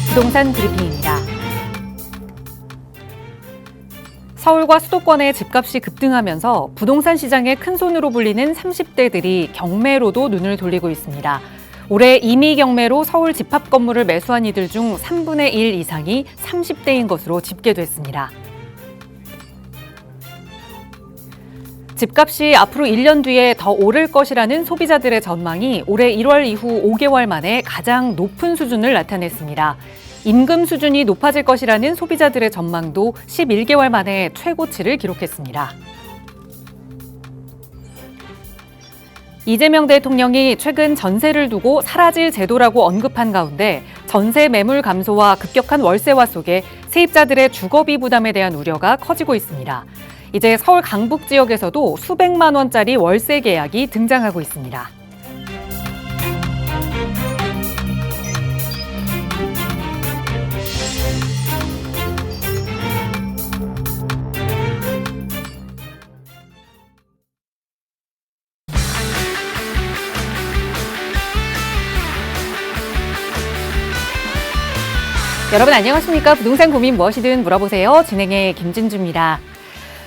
부동산 브리핑입니다. 서울과 수도권의 집값이 급등하면서 부동산 시장의 큰손으로 불리는 30대들이 경매로도 눈을 돌리고 있습니다. 올해 임의 경매로 서울 집합 건물을 매수한 이들 중 3분의 1 이상이 30대인 것으로 집계됐습니다. 집값이 앞으로 1년 뒤에 더 오를 것이라는 소비자들의 전망이 올해 1월 이후 5개월 만에 가장 높은 수준을 나타냈습니다. 임금 수준이 높아질 것이라는 소비자들의 전망도 11개월 만에 최고치를 기록했습니다. 이재명 대통령이 최근 전세를 두고 사라질 제도라고 언급한 가운데 전세 매물 감소와 급격한 월세화 속에 세입자들의 주거비 부담에 대한 우려가 커지고 있습니다. 이제 서울 강북 지역에서도 수백만 원짜리 월세 계약이 등장하고 있습니다. 여러분 안녕하십니까? 부동산 고민 무엇이든 물어보세요. 진행의 김진주입니다.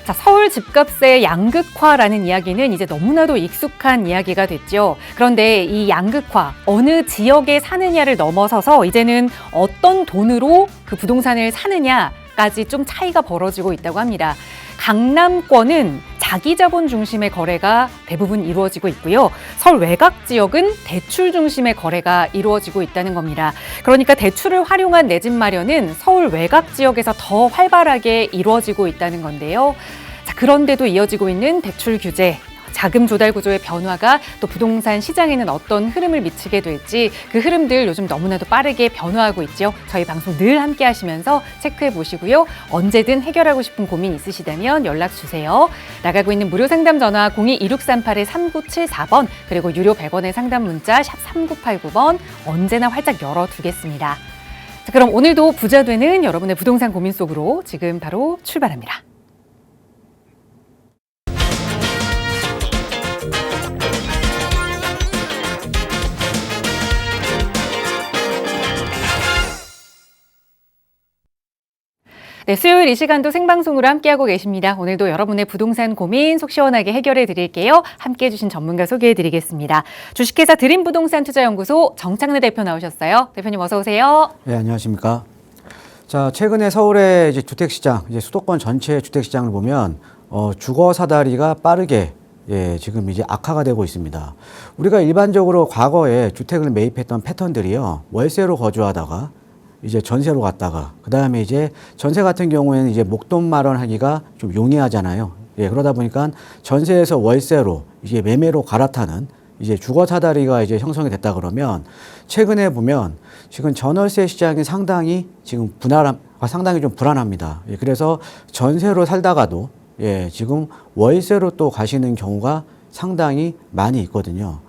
자, 서울 집값의 양극화라는 이야기는 이제 너무나도 익숙한 이야기가 됐죠. 그런데 이 양극화, 어느 지역에 사느냐를 넘어서서 이제는 어떤 돈으로 그 부동산을 사느냐까지 좀 차이가 벌어지고 있다고 합니다. 강남권은 자기자본 중심의 거래가 대부분 이루어지고 있고요. 서울 외곽 지역은 대출 중심의 거래가 이루어지고 있다는 겁니다. 그러니까 대출을 활용한 내 집 마련은 서울 외곽 지역에서 더 활발하게 이루어지고 있다는 건데요. 자, 그런데도 이어지고 있는 대출 규제, 자금 조달 구조의 변화가 또 부동산 시장에는 어떤 흐름을 미치게 될지 그 흐름들 요즘 너무나도 빠르게 변화하고 있죠. 저희 방송 늘 함께 하시면서 체크해 보시고요. 언제든 해결하고 싶은 고민 있으시다면 연락 주세요. 나가고 있는 무료 상담 전화 02-2638-3974번 그리고 유료 100원의 상담 문자 샵 3989번 언제나 활짝 열어두겠습니다. 자, 그럼 오늘도 부자 되는 여러분의 부동산 고민 속으로 지금 바로 출발합니다. 네, 수요일 이 시간도 생방송으로 함께하고 계십니다. 오늘도 여러분의 부동산 고민 속 시원하게 해결해 드릴게요. 함께해 주신 전문가 소개해 드리겠습니다. 주식회사 드림부동산투자연구소 정창래 대표 나오셨어요. 대표님 어서 오세요. 네, 안녕하십니까. 자, 최근에 서울의 이제 주택시장, 이제 수도권 전체 주택시장을 보면 주거 사다리가 빠르게 지금 이제 악화가 되고 있습니다. 우리가 일반적으로 과거에 주택을 매입했던 패턴들이요, 월세로 거주하다가 이제 전세로 갔다가 그다음에 이제 전세 같은 경우에는 이제 목돈 마련하기가 좀 용이하잖아요. 그러다 보니까 전세에서 월세로 이제 매매로 갈아타는 이제 주거 사다리가 이제 형성이 됐다 그러면 최근에 보면 지금 전월세 시장이 상당히 지금 상당히 좀 불안합니다. 그래서 전세로 살다가도 지금 월세로 또 가시는 경우가 상당히 많이 있거든요.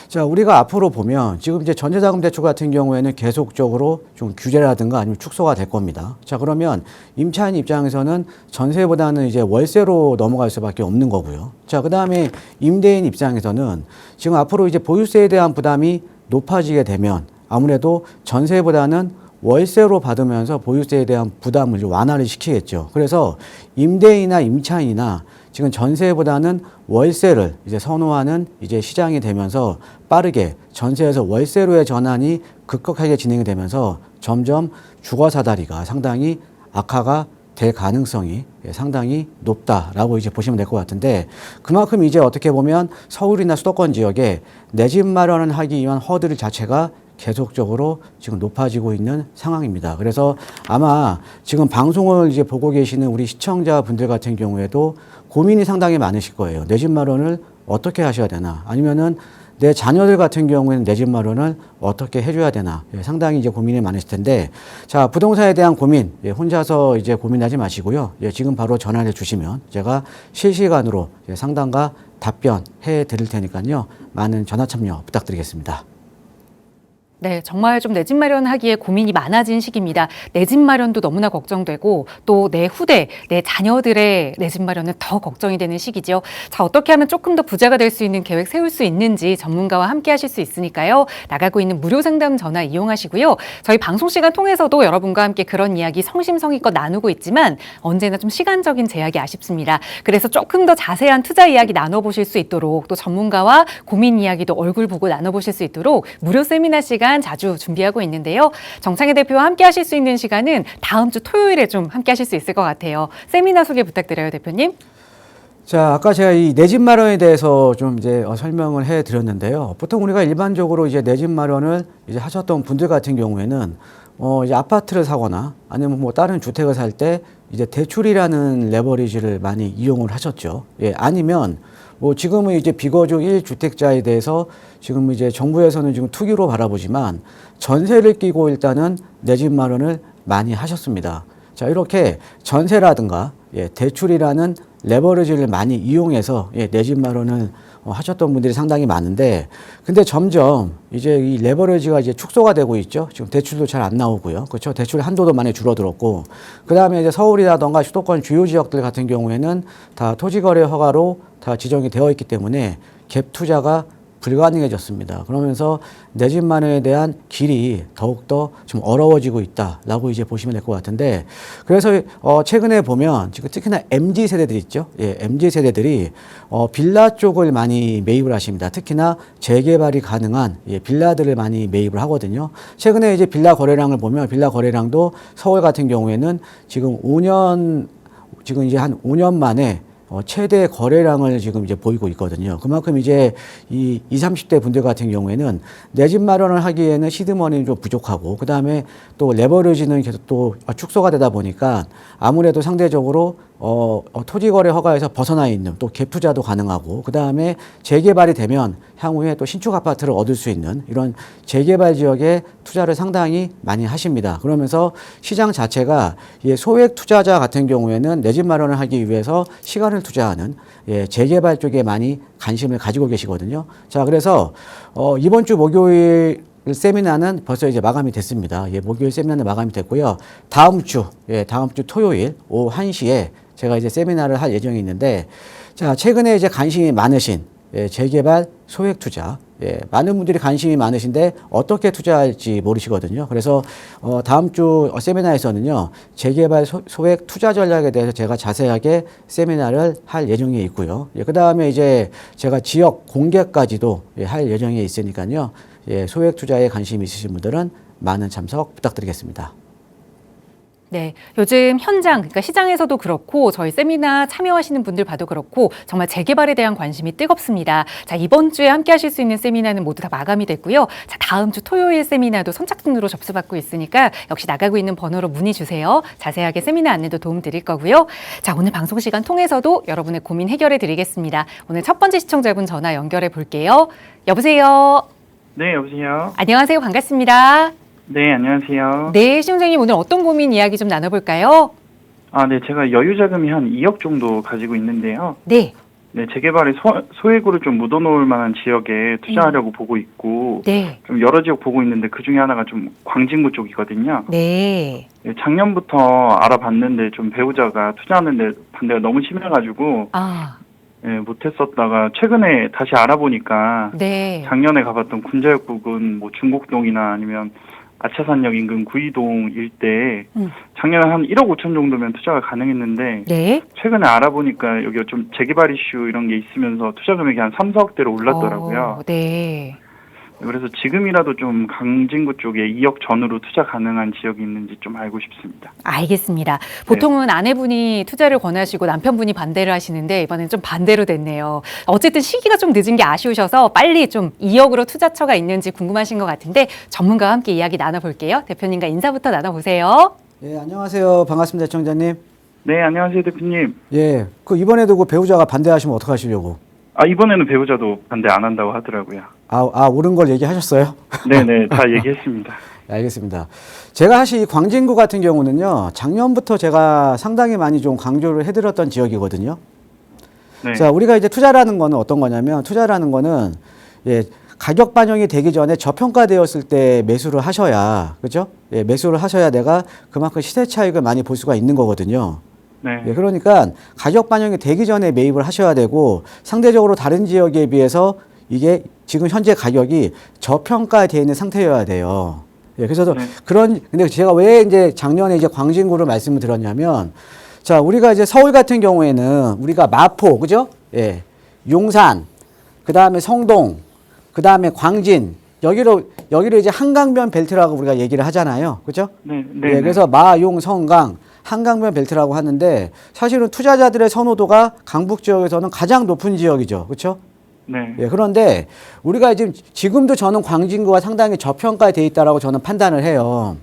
자, 우리가 앞으로 보면 지금 이제 전세자금 대출 같은 경우에는 계속적으로 좀 규제라든가 아니면 축소가 될 겁니다. 자, 그러면 임차인 입장에서는 전세보다는 이제 월세로 넘어갈 수밖에 없는 거고요. 자, 그 다음에 임대인 입장에서는 지금 앞으로 이제 보유세에 대한 부담이 높아지게 되면 아무래도 전세보다는 월세로 받으면서 보유세에 대한 부담을 좀 완화를 시키겠죠. 그래서 임대인이나 임차인이나 지금 전세보다는 월세를 이제 선호하는 이제 시장이 되면서 빠르게 전세에서 월세로의 전환이 급격하게 진행이 되면서 점점 주거 사다리가 상당히 악화가 될 가능성이 상당히 높다라고 이제 보시면 될 것 같은데 그만큼 이제 어떻게 보면 서울이나 수도권 지역에 내 집 마련을 하기 위한 허들 자체가 계속적으로 지금 높아지고 있는 상황입니다. 그래서 아마 지금 방송을 이제 보고 계시는 우리 시청자분들 같은 경우에도 고민이 상당히 많으실 거예요. 내 집 마련을 어떻게 하셔야 되나? 아니면은 내 자녀들 같은 경우에는 내 집 마련을 어떻게 해줘야 되나? 상당히 이제 고민이 많으실 텐데, 자, 부동산에 대한 고민, 혼자서 이제 고민하지 마시고요. 지금 바로 전화를 주시면 제가 실시간으로 상담과 답변해 드릴 테니까요. 많은 전화 참여 부탁드리겠습니다. 네, 정말 좀 내 집 마련하기에 고민이 많아진 시기입니다. 내 집 마련도 너무나 걱정되고 또 내 후대, 내 자녀들의 내 집 마련은 더 걱정이 되는 시기죠. 자, 어떻게 하면 조금 더 부자가 될 수 있는 계획 세울 수 있는지 전문가와 함께 하실 수 있으니까요. 나가고 있는 무료 상담 전화 이용하시고요. 저희 방송 시간 통해서도 여러분과 함께 그런 이야기 성심성의껏 나누고 있지만 언제나 좀 시간적인 제약이 아쉽습니다. 그래서 조금 더 자세한 투자 이야기 나눠보실 수 있도록 또 전문가와 고민 이야기도 얼굴 보고 나눠보실 수 있도록 무료 세미나 시간 자주 준비하고 있는데요. 정창희 대표와 함께 하실 수 있는 시간은 다음 주 토요일에 좀 함께 하실 수 있을 것 같아요. 세미나 소개 부탁드려요, 대표님. 자, 아까 제가 이 내 집 마련에 대해서 좀 이제 설명을 해 드렸는데요. 보통 우리가 일반적으로 이제 내 집 마련을 이제 하셨던 분들 같은 경우에는 이제 아파트를 사거나 아니면 뭐 다른 주택을 살 때 이제 대출이라는 레버리지를 많이 이용을 하셨죠. 예, 아니면 뭐 지금은 이제 비거주 1주택자에 대해서 지금 이제 정부에서는 지금 투기로 바라보지만 전세를 끼고 일단은 내 집 마련을 많이 하셨습니다. 자, 이렇게 전세라든가 대출이라는 레버리지를 많이 이용해서 내 집 마련을 하셨던 분들이 상당히 많은데, 근데 점점 이제 이 레버리지가 이제 축소가 되고 있죠. 지금 대출도 잘 안 나오고요. 그렇죠. 대출 한도도 많이 줄어들었고, 그 다음에 이제 서울이라던가 수도권 주요 지역들 같은 경우에는 다 토지거래 허가로 다 지정이 되어 있기 때문에 갭 투자가 불가능해졌습니다. 그러면서 내 집 마련에 대한 길이 더욱더 좀 어려워지고 있다라고 이제 보시면 될 것 같은데, 그래서 최근에 보면 지금 특히나 MZ 세대들 있죠. 예, MZ 세대들이 빌라 쪽을 많이 매입을 하십니다. 특히나 재개발이 가능한 빌라들을 많이 매입을 하거든요. 최근에 이제 빌라 거래량을 보면 빌라 거래량도 서울 같은 경우에는 지금 이제 한 5년 만에 최대 거래량을 지금 이제 보이고 있거든요. 그만큼 이제 이 20, 30대 분들 같은 경우에는 내 집 마련을 하기에는 시드머니는 좀 부족하고, 그 다음에 또 레버리지는 계속 또 축소가 되다 보니까 아무래도 상대적으로 토지거래 허가에서 벗어나 있는 또 갭 투자도 가능하고, 그 다음에 재개발이 되면 향후에 또 신축 아파트를 얻을 수 있는 이런 재개발 지역에 투자를 상당히 많이 하십니다. 그러면서 시장 자체가 소액 투자자 같은 경우에는 내 집 마련을 하기 위해서 시간을 투자하는 재개발 쪽에 많이 관심을 가지고 계시거든요. 자, 그래서 이번 주 목요일 세미나는 벌써 이제 마감이 됐습니다. 목요일 세미나는 마감이 됐고요. 다음 주 토요일 오후 1시에 제가 이제 세미나를 할 예정이 있는데, 자, 최근에 이제 관심이 많으신 재개발 소액 투자, 많은 분들이 관심이 많으신데 어떻게 투자할지 모르시거든요. 그래서 다음 주 세미나에서는요, 재개발 소액 투자 전략에 대해서 제가 자세하게 세미나를 할 예정에 있고요. 그 다음에 이제 제가 지역 공개까지도 할 예정에 있으니까요. 소액 투자에 관심이 있으신 분들은 많은 참석 부탁드리겠습니다. 네, 요즘 현장, 그러니까 시장에서도 그렇고 저희 세미나 참여하시는 분들 봐도 그렇고 정말 재개발에 대한 관심이 뜨겁습니다. 자, 이번 주에 함께 하실 수 있는 세미나는 모두 다 마감이 됐고요. 자, 다음 주 토요일 세미나도 선착순으로 접수받고 있으니까 역시 나가고 있는 번호로 문의 주세요. 자세하게 세미나 안내도 도움 드릴 거고요. 자, 오늘 방송 시간 통해서도 여러분의 고민 해결해 드리겠습니다. 오늘 첫 번째 시청자분 전화 연결해 볼게요. 여보세요. 네, 여보세요. 안녕하세요. 반갑습니다. 네, 안녕하세요. 네, 시청자님 오늘 어떤 고민 이야기 좀 나눠볼까요? 네, 제가 여유 자금이 한 2억 정도 가지고 있는데요. 네. 네, 재개발에 소액으로 좀 묻어놓을 만한 지역에 투자하려고 보고 있고, 네. 좀 여러 지역 보고 있는데 그 중에 하나가 좀 광진구 쪽이거든요. 네. 네, 작년부터 알아봤는데 좀 배우자가 투자하는데 반대가 너무 심해가지고, 못했었다가 최근에 다시 알아보니까, 네. 작년에 가봤던 군자역 부근, 뭐 중곡동이나 아니면 아차산역 인근 구이동 일대에 작년에 한 1억 5천 정도면 투자가 가능했는데, 네. 최근에 알아보니까 여기가 좀 재개발 이슈 이런 게 있으면서 투자 금액이 한 3, 4억대로 올랐더라고요. 네. 그래서 지금이라도 좀 강진구 쪽에 2억 전후로 투자 가능한 지역이 있는지 좀 알고 싶습니다. 알겠습니다. 보통은 아내분이 투자를 권하시고 남편분이 반대를 하시는데 이번엔 좀 반대로 됐네요. 어쨌든 시기가 좀 늦은 게 아쉬우셔서 빨리 좀 2억으로 투자처가 있는지 궁금하신 것 같은데 전문가와 함께 이야기 나눠볼게요. 대표님과 인사부터 나눠보세요. 예, 안녕하세요. 반갑습니다, 시청자님. 네, 안녕하세요, 대표님. 예, 이번에도 그 배우자가 반대하시면 어떡하시려고? 이번에는 배우자도 반대 안 한다고 하더라고요. 옳은 걸 얘기하셨어요? 네네, 다 얘기했습니다. 알겠습니다. 제가 사실 이 광진구 같은 경우는요, 작년부터 제가 상당히 많이 좀 강조를 해드렸던 지역이거든요. 네. 자, 우리가 이제 투자라는 거는 어떤 거냐면, 투자라는 거는, 가격 반영이 되기 전에 저평가되었을 때 매수를 하셔야, 그죠? 예, 매수를 하셔야 내가 그만큼 시세 차익을 많이 볼 수가 있는 거거든요. 네. 예, 그러니까 가격 반영이 되기 전에 매입을 하셔야 되고, 상대적으로 다른 지역에 비해서 이게 지금 현재 가격이 저평가되어 있는 상태여야 돼요. 예, 그래서 네. 근데 제가 왜 이제 작년에 이제 광진구를 말씀을 드렸냐면, 자, 우리가 이제 서울 같은 경우에는 우리가 마포, 그죠? 예, 용산, 그 다음에 성동, 그 다음에 광진, 여기를 이제 한강변 벨트라고 우리가 얘기를 하잖아요. 그죠? 네. 예, 그래서 마용, 성강, 한강변 벨트라고 하는데, 사실은 투자자들의 선호도가 강북 지역에서는 가장 높은 지역이죠. 그렇죠? 네. 예, 그런데 우리가 지금도 저는 광진구가 상당히 저평가돼 있다라고 저는 판단을 해요.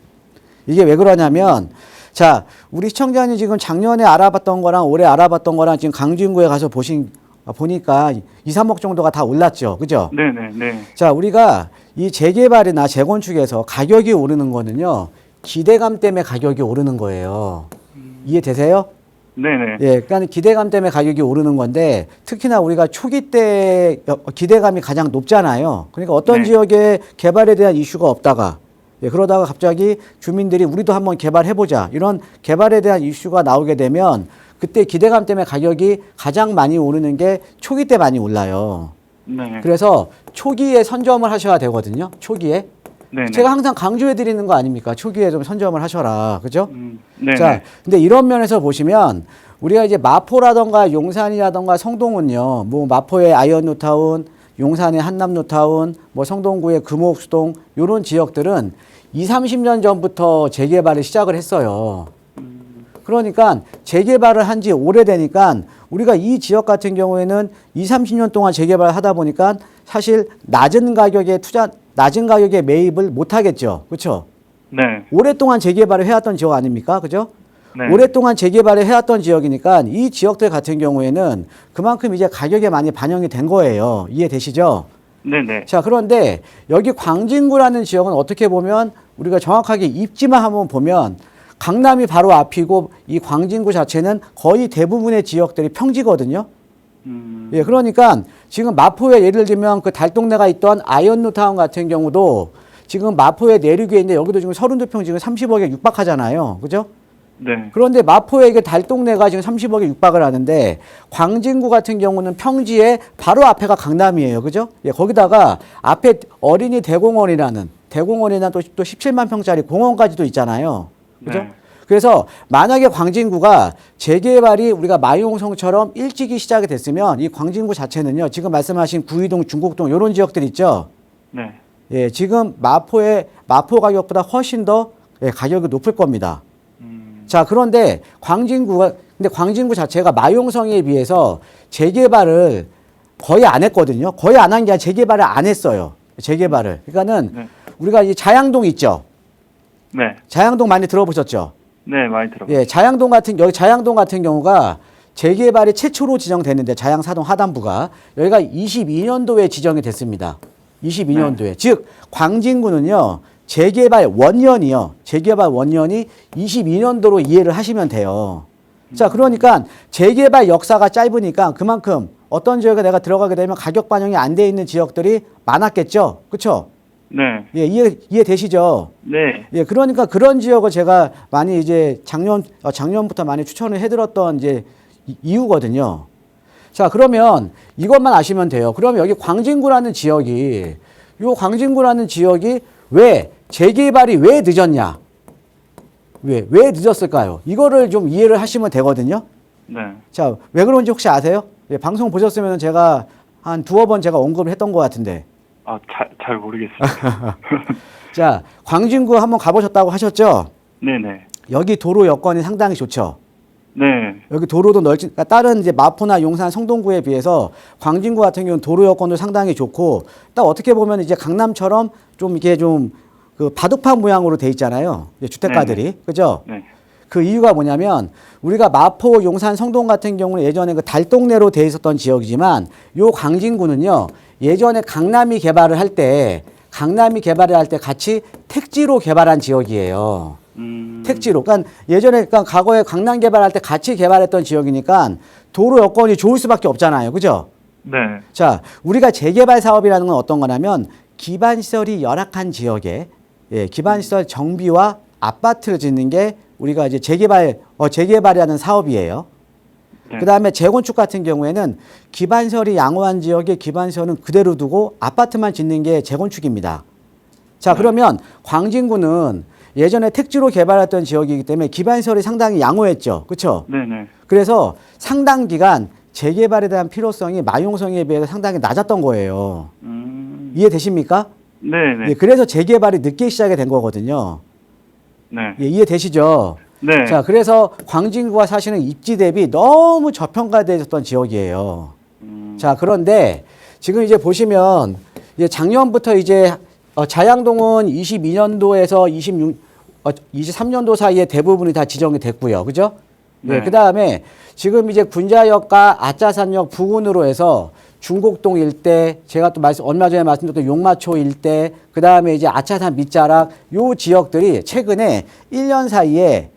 이게 왜 그러냐면, 자, 우리 시청자님 지금 작년에 알아봤던 거랑 올해 알아봤던 거랑 지금 광진구에 가서 보니까 2, 3억 정도가 다 올랐죠. 그죠? 네. 자, 우리가 이 재개발이나 재건축에서 가격이 오르는 거는요, 기대감 때문에 가격이 오르는 거예요. 이해되세요? 네네. 예, 그러니까 기대감 때문에 가격이 오르는 건데, 특히나 우리가 초기 때 기대감이 가장 높잖아요. 그러니까 어떤 네. 지역에 개발에 대한 이슈가 없다가, 예, 그러다가 갑자기 주민들이 우리도 한번 개발해보자, 이런 개발에 대한 이슈가 나오게 되면 그때 기대감 때문에 가격이 가장 많이 오르는 게 초기 때 많이 올라요. 네. 그래서 초기에 선점을 하셔야 되거든요. 초기에. 네. 제가 항상 강조해 드리는 거 아닙니까? 초기에 좀 선점을 하셔라. 그죠? 네. 자, 근데 이런 면에서 보시면 우리가 이제 마포라던가 용산이라던가 성동은요, 뭐 마포의 아이언뉴타운, 용산의 한남뉴타운, 뭐 성동구의 금호수동, 요런 지역들은 20, 30년 전부터 재개발을 시작을 했어요. 그러니까 재개발을 한 지 오래되니까 우리가 이 지역 같은 경우에는 20, 30년 동안 재개발을 하다 보니까 사실 낮은 가격에 매입을 못 하겠죠. 그렇죠? 네. 오랫동안 재개발을 해왔던 지역 아닙니까? 그죠? 네. 오랫동안 재개발을 해왔던 지역이니까 이 지역들 같은 경우에는 그만큼 이제 가격에 많이 반영이 된 거예요. 이해되시죠? 네네. 자, 그런데 여기 광진구라는 지역은 어떻게 보면 우리가 정확하게 입지만 한번 보면 강남이 바로 앞이고 이 광진구 자체는 거의 대부분의 지역들이 평지거든요. 예, 그러니까 지금 마포에 예를 들면 그 달동네가 있던 아이언뉴타운 같은 경우도 지금 마포의 내륙에 있는데 여기도 지금 32평 지금 30억에 육박하잖아요. 그죠? 네. 그런데 마포의 그 달동네가 지금 30억에 육박을 하는데 광진구 같은 경우는 평지에 바로 앞에가 강남이에요. 그죠? 예, 거기다가 앞에 어린이 대공원이나 또 17만 평짜리 공원까지도 있잖아요. 그죠? 네. 그래서 만약에 광진구가 재개발이 우리가 마용성처럼 일찍이 시작이 됐으면 이 광진구 자체는요, 지금 말씀하신 구이동, 중곡동 이런 지역들 있죠. 네. 예, 지금 마포 가격보다 훨씬 더 예, 가격이 높을 겁니다. 자, 그런데 광진구 자체가 마용성에 비해서 재개발을 거의 안 했거든요. 거의 안 한 게 아니라 재개발을 안 했어요. 재개발을. 그러니까는 네. 우리가 이 자양동 있죠. 네. 자양동 많이 들어보셨죠? 네, 많이 들어봤어요. 예, 여기 자양동 같은 경우가 재개발이 최초로 지정됐는데 자양사동 하단부가 여기가 22년도에 지정이 됐습니다. 22년도에. 즉 광진구는요. 재개발 원년이 22년도로 이해를 하시면 돼요. 자, 그러니까 재개발 역사가 짧으니까 그만큼 어떤 지역에 내가 들어가게 되면 가격 반영이 안 돼 있는 지역들이 많았겠죠. 그렇죠? 네. 예, 이해되시죠? 네. 예, 그러니까 그런 지역을 제가 많이 이제 작년부터 많이 추천을 해드렸던 이제 이유거든요. 자, 그러면 이것만 아시면 돼요. 그러면 여기 광진구라는 지역이 왜 재개발이 왜 늦었냐? 왜 늦었을까요? 이거를 좀 이해를 하시면 되거든요. 네. 자, 왜 그런지 혹시 아세요? 예, 방송 보셨으면 제가 한 두어 번 제가 언급을 했던 것 같은데. 아, 잘 모르겠습니다. 자, 광진구 한번 가보셨다고 하셨죠? 네네. 여기 도로 여건이 상당히 좋죠. 네. 여기 도로도 그러니까 다른 이제 마포나 용산, 성동구에 비해서 광진구 같은 경우는 도로 여건도 상당히 좋고, 딱 어떻게 보면 이제 강남처럼 좀 이게 좀 그 바둑판 모양으로 돼 있잖아요. 주택가들이. 네네. 그죠? 네. 그 이유가 뭐냐면 우리가 마포, 용산, 성동 같은 경우는 예전에 그 달동네로 돼 있었던 지역이지만 요 광진구는요. 예전에 강남이 개발을 할 때 같이 택지로 개발한 지역이에요. 택지로. 그러니까 그러니까 과거에 강남 개발할 때 같이 개발했던 지역이니까 도로 여건이 좋을 수밖에 없잖아요. 그죠? 네. 자, 우리가 재개발 사업이라는 건 어떤 거냐면 기반 시설이 열악한 지역에 기반 시설 정비와 아파트를 짓는 게 우리가 이제 재개발이라는 사업이에요. 네. 그다음에 재건축 같은 경우에는 기반시설이 양호한 지역에 기반시설은 그대로 두고 아파트만 짓는 게 재건축입니다. 자, 그러면 광진구는 예전에 택지로 개발했던 지역이기 때문에 기반시설이 상당히 양호했죠. 그렇죠? 네네. 그래서 상당 기간 재개발에 대한 필요성이 마용성에 비해서 상당히 낮았던 거예요. 이해되십니까? 네네. 예, 그래서 재개발이 늦게 시작이 된 거거든요. 네. 예, 이해되시죠? 네. 자, 그래서 광진구가 사실은 입지 대비 너무 저평가되었던 지역이에요. 자, 그런데 지금 이제 보시면 작년부터 이제 자양동은 22년도에서 23년도 사이에 대부분이 다 지정이 됐고요. 그죠? 네. 그 다음에 지금 이제 군자역과 아차산역 부근으로 해서 중곡동 일대, 제가 또 얼마 전에 말씀드렸던 용마초 일대, 그 다음에 이제 아차산 밑자락, 요 지역들이 최근에 1년 사이에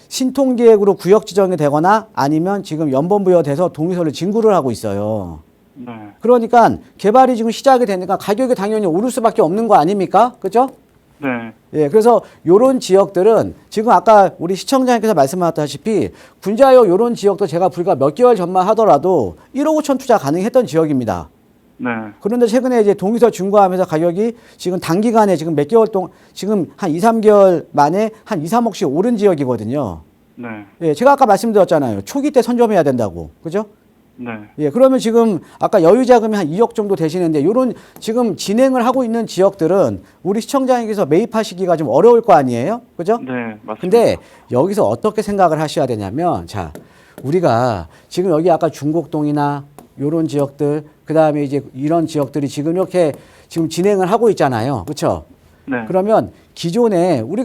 신통계획으로 구역 지정이 되거나 아니면 지금 연번부여돼서 동의서를 진구를 하고 있어요. 네. 그러니까 개발이 지금 시작이 되니까 가격이 당연히 오를 수밖에 없는 거 아닙니까? 그죠? 네. 예, 그래서 요런 지역들은 지금 아까 우리 시청자님께서 말씀하셨다시피 군자역 요런 지역도 제가 불과 몇 개월 전만 하더라도 1억 5천 투자 가능했던 지역입니다. 네. 그런데 최근에 이제 동의서 준거하면서 가격이 지금 단기간에 지금 몇 개월 동안 지금 한 2, 3개월 만에 한 2, 3억씩 오른 지역이거든요. 네. 예, 제가 아까 말씀드렸잖아요. 초기 때 선점해야 된다고. 그죠? 네. 예, 그러면 지금 아까 여유 자금이 한 2억 정도 되시는데 요런 지금 진행을 하고 있는 지역들은 우리 시청자님께서 매입하시기가 좀 어려울 거 아니에요? 그죠? 네. 맞습니다. 근데 여기서 어떻게 생각을 하셔야 되냐면 자, 우리가 지금 여기 아까 중곡동이나 요런 지역들 그다음에 이제 이런 지역들이 지금 이렇게 지금 진행을 하고 있잖아요. 그렇죠? 네. 그러면 기존에 우리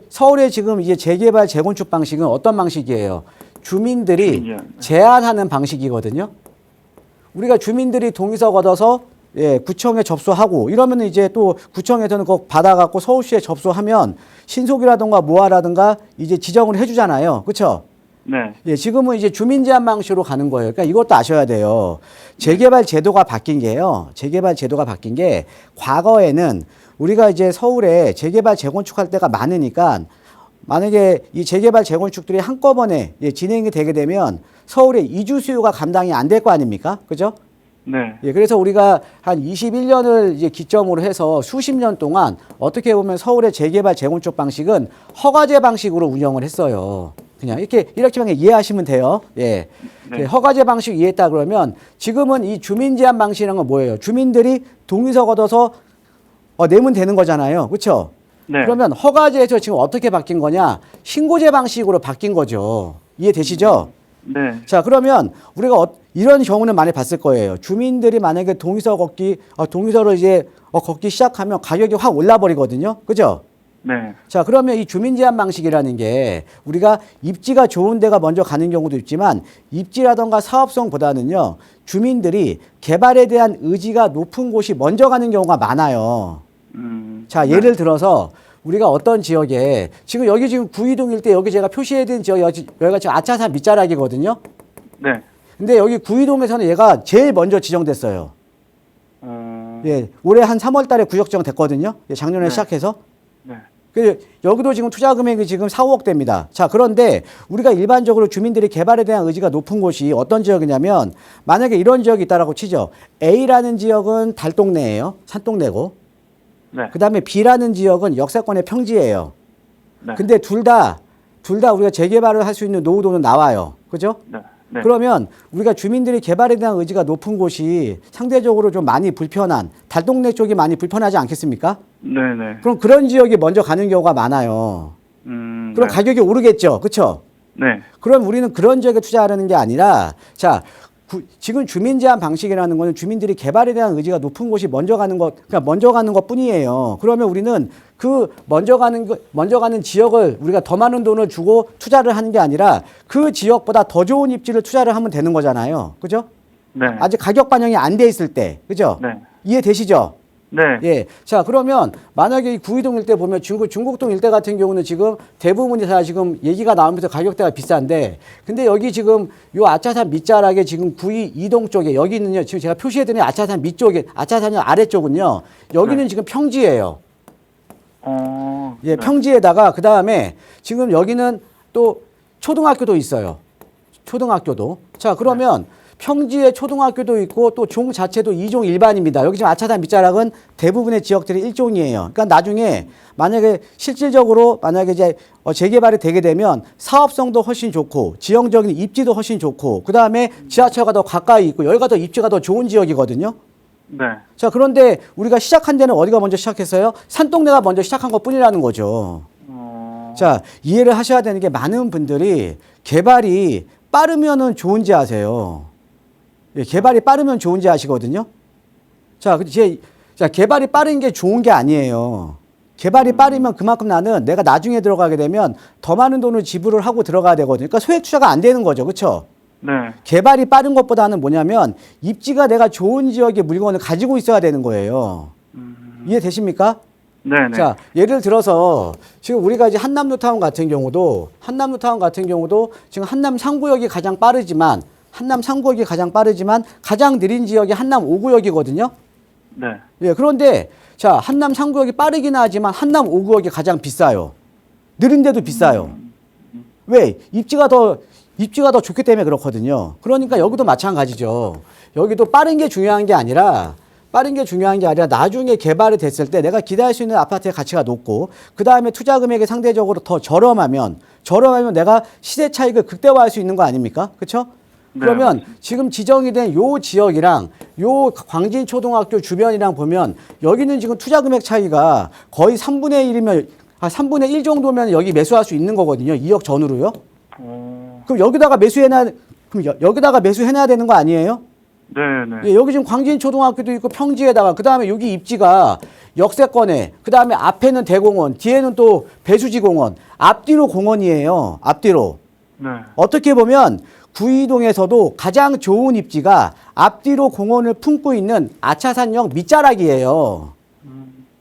서울의 지금 이제 재개발 재건축 방식은 어떤 방식이에요? 주민들이 주민이요. 제안하는 방식이거든요. 우리가 주민들이 동의서 얻어서 구청에 접수하고 이러면 이제 또 구청에서는 그거 받아갖고 서울시에 접수하면 신속이라든가 모아라든가 이제 지정을 해주잖아요. 그렇죠? 네. 예, 지금은 이제 주민 제한 방식으로 가는 거예요. 그러니까 이것도 아셔야 돼요. 재개발 제도가 바뀐 게요. 재개발 제도가 바뀐 게 과거에는 우리가 이제 서울에 재개발 재건축할 때가 많으니까 만약에 이 재개발 재건축들이 한꺼번에 진행이 되게 되면 서울의 이주 수요가 감당이 안 될 거 아닙니까? 그죠? 네. 예, 그래서 우리가 한 21년을 이제 기점으로 해서 수십 년 동안 어떻게 보면 서울의 재개발 재건축 방식은 허가제 방식으로 운영을 했어요. 그냥 이렇게만 이해하시면 돼요. 예. 네. 허가제 방식 이해했다 그러면 지금은 이 주민 제한 방식이라는 건 뭐예요? 주민들이 동의서 얻어서 내면 되는 거잖아요. 그렇죠? 네. 그러면 허가제에서 지금 어떻게 바뀐 거냐? 신고제 방식으로 바뀐 거죠. 이해되시죠? 네. 자, 그러면 우리가 이런 경우는 많이 봤을 거예요. 주민들이 만약에 동의서를 이제 걷기 시작하면 가격이 확 올라 버리거든요. 그죠? 네. 자, 그러면 이 주민 제한 방식이라는 게 우리가 입지가 좋은 데가 먼저 가는 경우도 있지만 입지라던가 사업성보다는요, 주민들이 개발에 대한 의지가 높은 곳이 먼저 가는 경우가 많아요. 자, 예를 들어서 우리가 어떤 지역에 지금 여기 지금 구이동 일대 여기 제가 표시해드린 지역 여기가 지금 아차산 밑자락이거든요. 네. 근데 여기 구이동에서는 얘가 제일 먼저 지정됐어요. 예, 올해 한 3월 달에 구역 지정 됐거든요. 예, 작년에 네. 시작해서. 네. 여기도 지금 투자 금액이 지금 4, 5억 대입니다. 자, 그런데 우리가 일반적으로 주민들이 개발에 대한 의지가 높은 곳이 어떤 지역이냐면 만약에 이런 지역이 있다라고 치죠. A라는 지역은 달동네예요. 산동네고. 네. 그 다음에 B라는 지역은 역세권의 평지예요. 네. 근데 둘 다 우리가 재개발을 할 수 있는 노후도는 나와요. 그죠? 네. 네. 그러면 우리가 주민들이 개발에 대한 의지가 높은 곳이 상대적으로 좀 많이 불편한 달동네 쪽이 많이 불편하지 않겠습니까? 네. 네. 그럼 그런 지역이 먼저 가는 경우가 많아요. 그럼 네. 가격이 오르겠죠. 그렇죠? 네. 그럼 우리는 그런 지역에 투자하려는 게 아니라 자, 지금 주민 제한 방식이라는 거는 주민들이 개발에 대한 의지가 높은 곳이 먼저 가는 것 뿐이에요. 그러면 우리는 그 먼저 가는 지역을 우리가 더 많은 돈을 주고 투자를 하는 게 아니라 그 지역보다 더 좋은 입지를 투자를 하면 되는 거잖아요. 그죠? 네. 아직 가격 반영이 안 돼 있을 때. 그죠? 네. 이해되시죠? 네. 예. 자, 그러면 만약에 이 구이동 일대 보면 중곡동 일대 같은 경우는 지금 대부분이 다 지금 얘기가 나오면서 가격대가 비싼데, 근데 여기 지금 요 아차산 밑자락에 지금 구이 이동 쪽에 여기는요, 지금 제가 표시해드린 아차산 밑쪽에, 아차산 아래쪽은요, 여기는 네. 지금 평지예요. 예, 네. 평지에다가 그 다음에 지금 여기는 또 초등학교도 있어요. 초등학교도. 자, 그러면 평지에 초등학교도 있고 또 종 자체도 2종 일반입니다. 여기 지금 아차산 밑자락은 대부분의 지역들이 1종이에요. 그러니까 나중에 만약에 실질적으로 만약에 이제 재개발이 되게 되면 사업성도 훨씬 좋고 지형적인 입지도 훨씬 좋고 그 다음에 지하철가 더 가까이 있고 여기가 더 입지가 더 좋은 지역이거든요. 네. 자, 그런데 우리가 시작한 데는 어디가 먼저 시작했어요? 산동네가 먼저 시작한 것 뿐이라는 거죠. 자, 이해를 하셔야 되는 게 많은 분들이 개발이 빠르면은 좋은지 아세요. 예, 개발이 빠르면 좋은지 아시거든요. 자, 개발이 빠른 게 좋은 게 아니에요. 개발이 빠르면 그만큼 나는 내가 나중에 들어가게 되면 더 많은 돈을 지불을 하고 들어가야 되거든요. 그러니까 소액 투자가 안 되는 거죠. 그렇죠? 네. 개발이 빠른 것보다는 뭐냐면 입지가 내가 좋은 지역의 물건을 가지고 있어야 되는 거예요. 이해되십니까? 네네. 자, 예를 들어서 지금 우리가 이제 한남뉴타운 같은 경우도 지금 한남 3구역이 가장 빠르지만 가장 느린 지역이 한남 5구역이거든요. 네. 예, 그런데 자, 한남 3구역이 빠르긴 하지만 한남 5구역이 가장 비싸요. 느린데도 비싸요. 왜? 입지가 더 좋기 때문에 그렇거든요. 그러니까 여기도 마찬가지죠. 여기도 빠른 게 중요한 게 아니라 나중에 개발이 됐을 때 내가 기대할 수 있는 아파트의 가치가 높고 그 다음에 투자 금액이 상대적으로 더 저렴하면 내가 시세 차익을 극대화할 수 있는 거 아닙니까? 그렇죠? 네, 그러면 맞습니다. 지금 지정이 된 요 지역이랑 요 광진초등학교 주변이랑 보면 여기는 지금 투자 금액 차이가 거의 3분의 1이면 3분의 1 정도면 여기 매수할 수 있는 거거든요. 2억 전후로요. 그럼 여기다가 매수해놔야 되는 거 아니에요? 네네. 예, 여기 지금 광진초등학교도 있고 평지에다가 그 다음에 여기 입지가 역세권에 그 다음에 앞에는 대공원, 뒤에는 또 배수지공원, 앞뒤로 공원이에요. 앞뒤로. 네. 어떻게 보면 구이동에서도 가장 좋은 입지가 앞뒤로 공원을 품고 있는 아차산역 밑자락이에요.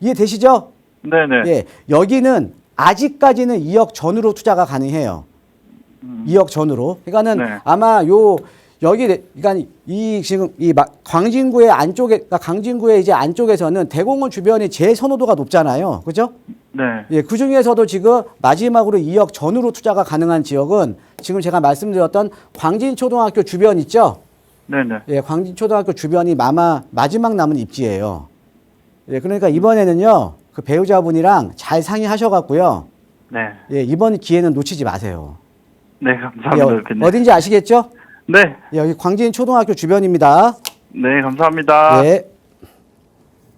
이해되시죠? 네네. 예, 여기는 아직까지는 2억 전후로 투자가 가능해요. 2억 전후로. 그러니까는 네. 아마 그러니까 광진구의 안쪽에, 그러니까 강진구의 이제 안쪽에서는 대공원 주변이 제일 선호도가 높잖아요. 그죠? 네. 예, 그 중에서도 지금 마지막으로 2억 전후로 투자가 가능한 지역은 지금 제가 말씀드렸던 광진초등학교 주변 있죠? 네네. 예, 광진초등학교 주변이 마지막 남은 입지예요. 예, 그러니까 이번에는요, 그 배우자분이랑 잘 상의하셔갖고요. 네. 예, 이번 기회는 놓치지 마세요. 네, 예, 감사합니다. 대표님. 어딘지 아시겠죠? 네. 예, 여기 광진초등학교 주변입니다. 네, 감사합니다. 예.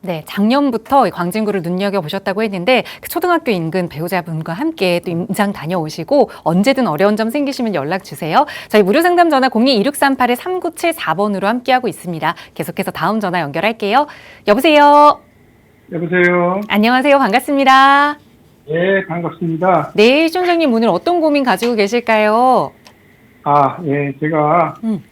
네, 작년부터 광진구를 눈여겨보셨다고 했는데 그 초등학교 인근 배우자분과 함께 또 임장 다녀오시고 언제든 어려운 점 생기시면 연락 주세요. 저희 무료 상담 전화 02-2638-3974번으로 함께하고 있습니다. 계속해서 다음 전화 연결할게요. 여보세요. 여보세요. 안녕하세요. 반갑습니다. 예, 반갑습니다. 네, 시청자님 오늘 어떤 고민 가지고 계실까요? 예, 제가 음.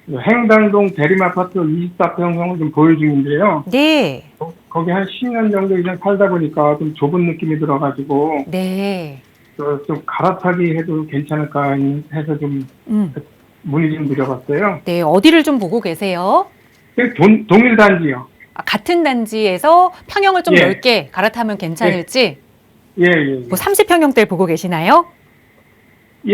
행당동 대림아파트 24평형을 좀 보유 중인데요. 네. 거기 한 10년 정도 이상 살다 보니까 좀 좁은 느낌이 들어가지고 네. 좀 갈아타기 해도 괜찮을까 해서 좀 문의 좀 드려봤어요. 네, 어디를 좀 보고 계세요? 동일 단지요. 같은 단지에서 평형을 좀 예. 넓게 갈아타면 괜찮을지 예, 예. 뭐 30평형대를 보고 계시나요? 예,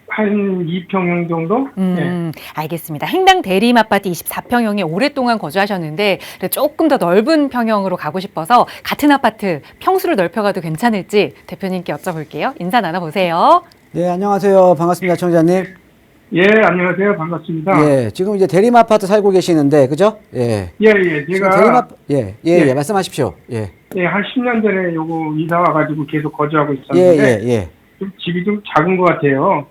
한 2평형 정도? 예. 알겠습니다. 행당 대림 아파트 24평형에 오랫동안 거주하셨는데 조금 더 넓은 평형으로 가고 싶어서 같은 아파트 평수를 넓혀가도 괜찮을지 대표님께 여쭤볼게요. 인사 나눠보세요. 예, 안녕하세요. 반갑습니다, 청자님. 예, 안녕하세요. 반갑습니다. 예, 지금 이제 대림 아파트 살고 계시는데, 그죠? 예. 예, 예. 지금 제가 예, 말씀하십시오. 예. 예, 한 10년 전에 요거 이사 와가지고 계속 거주하고 예, 있었는데 예. 좀 집이 좀 작은 것 같아요.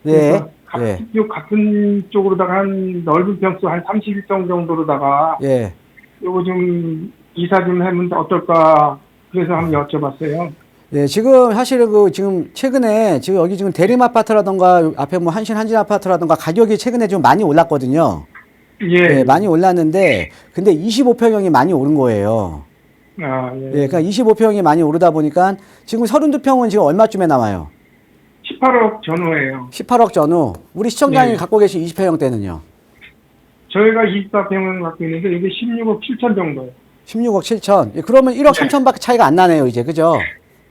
예. 그래서 예. 요 같은 쪽으로다가 한 넓은 평수 한 31평 정도로다가 예. 요거 좀 이사 좀 하면 어떨까 그래서 한번 여쭤봤어요. 예, 지금 사실은 지금 최근에 지금 여기 지금 대림 아파트라던가 앞에 뭐 한신 아파트라던가 가격이 최근에 좀 많이 올랐거든요. 예. 예, 많이 올랐는데 근데 25평형이 많이 오른 거예요. 아, 예. 예, 그러니까 25평이 많이 오르다 보니까 지금 32평은 지금 얼마쯤에 나와요? 18억 전후예요. 18억 전후. 우리 시청자님이 네. 갖고 계신 20평형대는요? 저희가 24평을 갖고 있는데 이게 16억 7천 정도예요. 16억 7천. 예, 그러면 1억 3천밖에 차이가 안 나네요, 이제. 그죠?